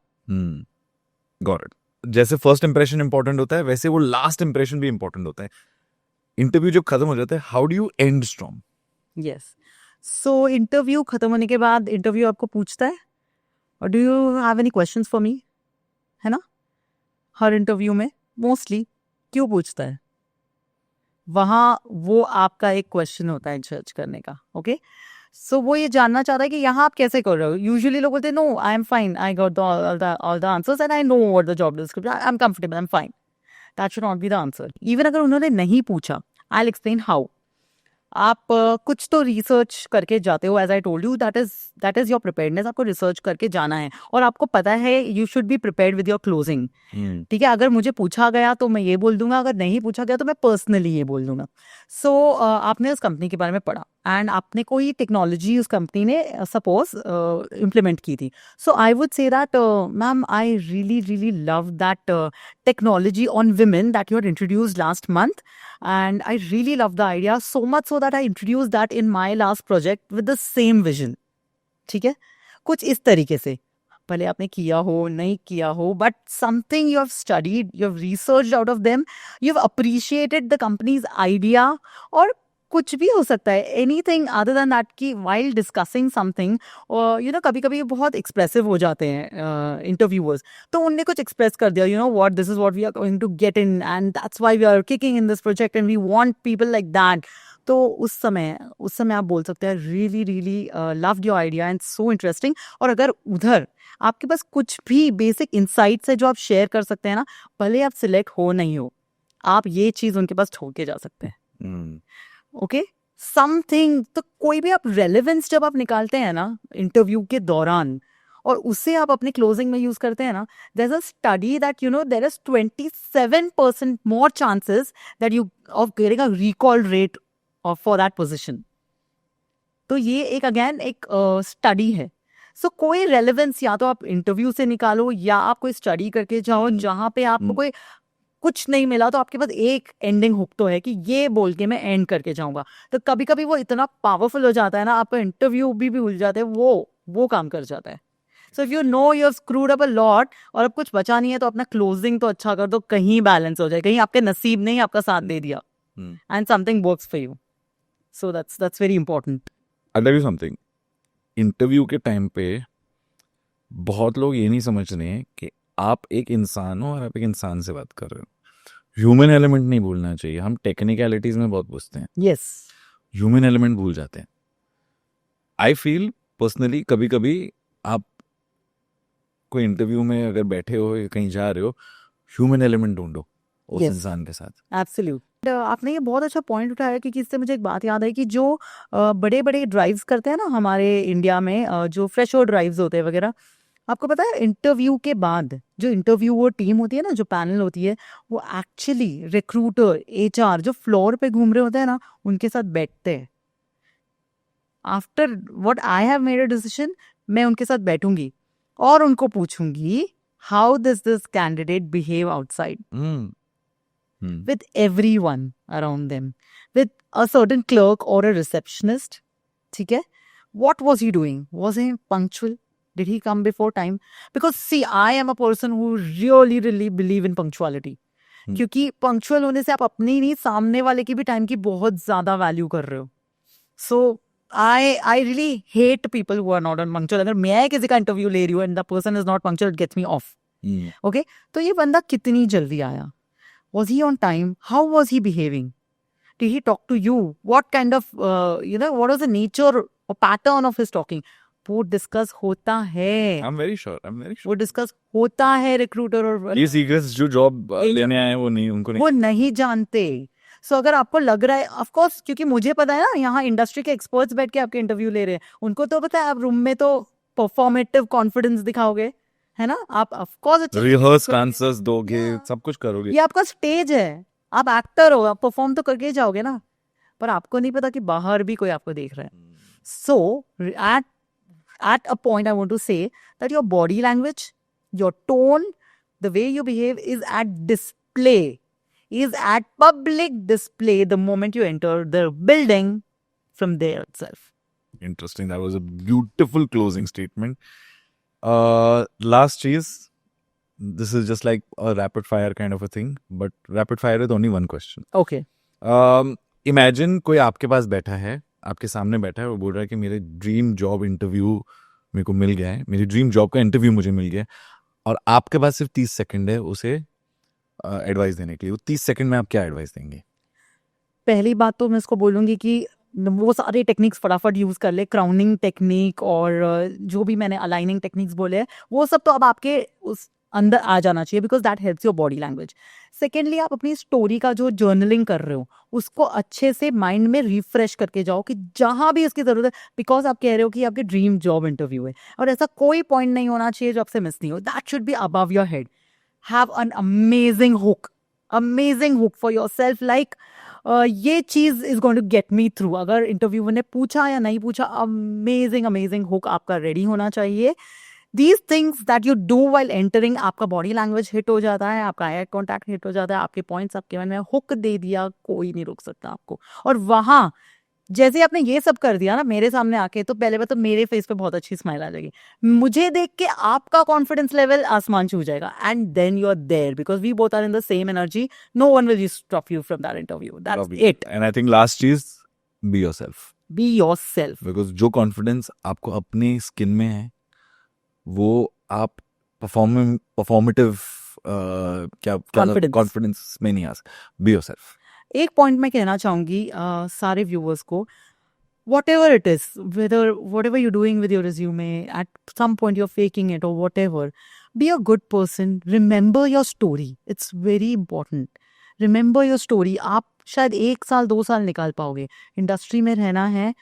Got it. जैसे फर्स्ट इंप्रेशन इंपॉर्टेंट होता है, वैसे वो लास्ट इंप्रेशन भी इंपॉर्टेंट होता है. इंटरव्यू जब खत्म हो जाता है, how do you and strong? Yes. So interview खत्म होने के बाद इंटरव्यू आपको पूछता है, और do you have any questions for me, है ना? हर इंटरव्यू में मोस्टली क्यों पूछता है, वहाँ वो आपका एक क्वेश्चन होता है जज करने का. ओके. सो वो ये जानना चाहता है कि यहाँ आप कैसे कर रहे हो. यूजुअली लोग बोलते हैं no, I am fine, I got all the answers and I know what the job description, I am comfortable, I am fine. That should not be the answer. Even अगर उन्होंने नहीं पूछा, आई विल एक्सप्लेन हाउ. आप कुछ तो research करके जाते हो. As I told you, that is your preparedness. आपको रिसर्च करके जाना है, और आपको पता है you should be prepared with your closing. ठीक है. अगर मुझे पूछा गया तो मैं ये बोल दूंगा, अगर नहीं पूछा गया तो मैं पर्सनली ये बोल दूंगा. सो आपने उस कंपनी के बारे में पढ़ा, एंड आपने कोई टेक्नोलॉजी उस कंपनी ने सपोज इम्प्लीमेंट की थी. So I would say that ma'am, I really love that technology on women that you had introduced last month, and I really love the idea so much so that I introduced that in my last project with the same vision. ठीक है. कुछ इस तरीके से, भले आपने किया हो नहीं किया हो, but something you have studied, you have researched out of them, you have appreciated the company's idea, और कुछ भी हो सकता है, एनीथिंग अदर देन दैट, कि वाइल डिस्कसिंग समथिंग. और कभी कभी बहुत एक्सप्रेसिव हो जाते हैं इंटरव्यूअर्स. तो उनने कुछ एक्सप्रेस कर दिया, what, this is what we are going to get in, and that's why we are kicking in this project and we want people like that. तो उस समय आप बोल सकते हैं really loved your idea and so interesting. और अगर उधर आपके पास कुछ भी बेसिक इंसाइट्स है जो आप शेयर कर सकते हैं ना, भले आप सिलेक्ट हो नहीं हो, आप ये चीज उनके पास छोड़ के जा सकते हैं. ओके. समथिंग, तो कोई भी आप रेलेवेंस जब आप निकालते हैं ना इंटरव्यू के दौरान, और उसे आप अपने क्लोजिंग में यूज करते हैं ना, there is a study that there is 27% more chances that you of getting a recall rate for that position. तो ये एक अगेन एक स्टडी है. सो कोई रेलेवेंस या तो आप इंटरव्यू से निकालो, या आप कोई स्टडी करके जाओ जहाँ पे आपको कोई कुछ नहीं मिला, तो आपके पास एक एंडिंग हुक तो है कि ये बोल के मैं एंड करके जाऊंगा. तो कभी कभी वो इतना पावरफुल हो जाता है ना, आप इंटरव्यू भी भूल जाते हैं, वो काम कर जाता है. So if you have screwed up a lot, और अब कुछ बचा नहीं है, तो अपना क्लोजिंग तो अच्छा कर दो, कहीं बैलेंस हो जाए, कहीं आपके नसीब ने ही आपका साथ दे दिया, and something works for you. So that's very important. I tell you something. Interview के टाइम पे बहुत लोग ये नहीं समझ रहे हैं कि आप एक इंसान हो और आप एक इंसान से बात कर रहे हो. ह्यूमन एलिमेंट नहीं भूलना चाहिए. हम टेक्निकलिटीज में बहुत पूछते हैं, यस. ह्यूमन एलिमेंट भूल जाते हैं. आई फील पर्सनली, कभी कभी आप कोई इंटरव्यू में अगर बैठे हो या कहीं जा रहे हो, ह्यूमन एलिमेंट ढूंढो उस Yes. इंसान के साथ. एब्सोल्यूट. आपने ये बहुत अच्छा पॉइंट उठाया, क्योंकि इससे मुझे एक बात याद है कि जो बड़े बड़े ड्राइव्स करते हैं ना हमारे इंडिया में, जो फ्रेश और ड्राइव्स होते हैं वगैरह, आपको पता है इंटरव्यू के बाद जो इंटरव्यू टीम होती है ना, जो पैनल होती है, वो एक्चुअली रिक्रूटर, एचआर जो फ्लोर पे घूम रहे होते हैं ना, उनके साथ बैठते हैं. After what I have made a decision, मैं उनके साथ बैठूंगी और उनको पूछूंगी how this candidate behave outside with everyone around them, with a certain clerk or a receptionist. ठीक है? What was he doing? Was he punctual? Did he come before time? Because see, I am a person who really believe in punctuality. क्योंकि punctual होने से आप अपनी नहीं, सामने वाले की भी टाइम की बहुत ज्यादा वैल्यू कर रहे हो. So I really hate people who are not on punctual. अगर मैं किसी का इंटरव्यू ले रही हूँ and the person is not punctual, it gets me off. Okay? तो ये बंदा कितनी जल्दी आया? Was he on time? How was he behaving? Did he talk to you? What kind of, what was the nature or pattern of his talking? वो discuss होता है. I'm very sure. वो डिस्कस होता है रिक्रूटर और ये secrets जो job लेने आए हैं वो नहीं जानते. सो अगर आपको लग रहा है, ऑफ कोर्स, क्योंकि मुझे पता है ना, यहाँ इंडस्ट्री के एक्सपर्ट्स बैठ के आपके इंटरव्यू ले रहे हैं, उनको तो पता है आप रूम में तो परफॉर्मेटिव कॉन्फिडेंस दिखाओगे, है ना, आप ऑफ कोर्स रिहर्स आंसर्स दोगे, सब कुछ करोगे. ये आपका स्टेज है, आप एक्टर हो, आप परफॉर्म तो करके जाओगे ना, पर आपको नहीं पता कि बाहर भी कोई आपको देख रहा है. सो at a point I want to say that your body language, your tone, the way you behave is at display, is at public display the moment you enter the building from there itself. Interesting. That was a beautiful closing statement. Last cheese. This is just like a rapid fire kind of a thing, but rapid fire with only one question. Okay. Imagine कोई आपके पास बैठा है, आपके सामने बैठा है, वो बोल रहा है कि मेरे ड्रीम जॉब इंटरव्यू मेरे को मिल गया है, मेरी ड्रीम जॉब का इंटरव्यू मुझे मिल गया है, और आपके पास सिर्फ 30 सेकंड है उसे एडवाइस देने के लिए. वो 30 सेकंड में आप क्या एडवाइस देंगे? पहली बात तो मैं इसको बोलूँगी कि वो सारे टेक्निक्स फटाफट यूज़ कर ले, क्राउनिंग टेक्निक और जो भी मैंने अलाइनिंग टेक्निक्स बोले हैं, वो सब तो अब आपके उस अंदर आ जाना चाहिए, because that helps your body language. Secondly, आप अपनी स्टोरी का जो जर्नलिंग कर रहे हो उसको अच्छे से माइंड में रिफ्रेश करके जाओ कि जहां भी उसकी जरूरत है, बिकॉज आप कह रहे हो कि आपके ड्रीम जॉब इंटरव्यू है और ऐसा कोई पॉइंट नहीं होना चाहिए जो आपसे मिस नहीं हो. That should be above your head. Have an amazing hook for yourself, like ये चीज is going to get me through. अगर इंटरव्यूअर ने पूछा या नहीं पूछा, अमेजिंग हुक आपका रेडी होना चाहिए. These things that you do while entering, आपका बॉडी लैंग्वेज हिट हो जाता है, आपका आई कॉन्टैक्ट हिट हो जाता है, आपके पॉइंट्स आपके मन में हुक दे दिया, कोई नहीं रोक सकता आपको. और वहां जैसे आपने ये सब कर दिया ना मेरे सामने आके, तो पहले बात तो मेरे फेस पे बहुत अच्छी स्माइल आ जाएगी. मुझे देख के आपका कॉन्फिडेंस लेवल आसमान छू जाएगा, and then you are there because we both are in the same energy. No one will stop you from that interview. That's it. And I think last चीज, be yourself. Be yourself. Because जो confidence आपको अपने skin में है वो आप performative confidence में नहीं आ सकते. Be yourself. एक पॉइंट मैं कहना चाहूंगी सारे व्यूअर्स को, whatever it is, whatever you're doing with your resume, at some point you're faking it or whatever, be a good person. Remember your story. It's very important. Remember your story. आप शायद 1 साल 2 साल निकाल पाओगे, industry में रहना है.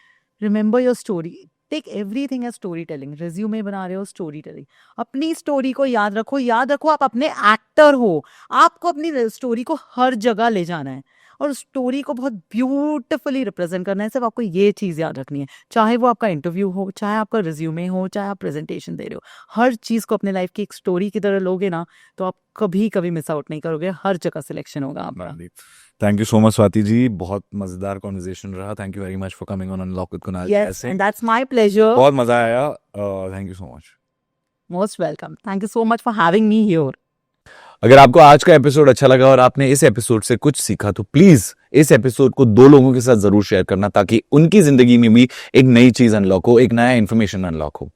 Remember your story. Take everything as story telling. Resume बना रहे हो, स्टोरी टेलिंग. अपनी स्टोरी को याद रखो आप अपने एक्टर हो. आपको अपनी स्टोरी को हर जगह ले जाना है और स्टोरी को बहुत ब्यूटिफुली रिप्रेजेंट करना है. सिर्फ आपको ये चीज़ याद रखनी है, चाहे वो आपका इंटरव्यू हो, चाहे आपका रिज्यूमे हो, चाहे आप प्रेजेंटेशन दे रहे हो, हर चीज़ को अपने लाइफ की एक स्टोरी की तरह लोगे ना, तो आप कभी मिस आउट नहीं करोगे. हर जगह सिलेक्शन होगा आपका. Thank you so much Swati ji, बहुत मजेदार कॉन्वर्सेशन रहा. Thank you very much for coming on Unlock with Kunal. Yes, and that's my pleasure. बहुत मजा आया. Thank you so much. Most welcome. Thank you so much for having me here. अगर आपको आज का एपिसोड अच्छा लगा और आपने इस एपिसोड से कुछ सीखा तो प्लीज इस एपिसोड को 2 लोगों के साथ जरूर शेयर करना, ताकि उनकी जिंदगी में भी एक नई चीज अनलॉक हो, एक नया इन्फॉर्मेशन अनलॉक हो.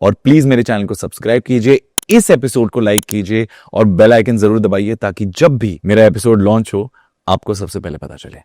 और प्लीज मेरे चैनल को सब्सक्राइब कीजिए, इस एपिसोड को लाइक कीजिए और बेल आइकन जरूर दबाइए, ताकि जब भी मेरा एपिसोड लॉन्च हो आपको सबसे पहले पता चले.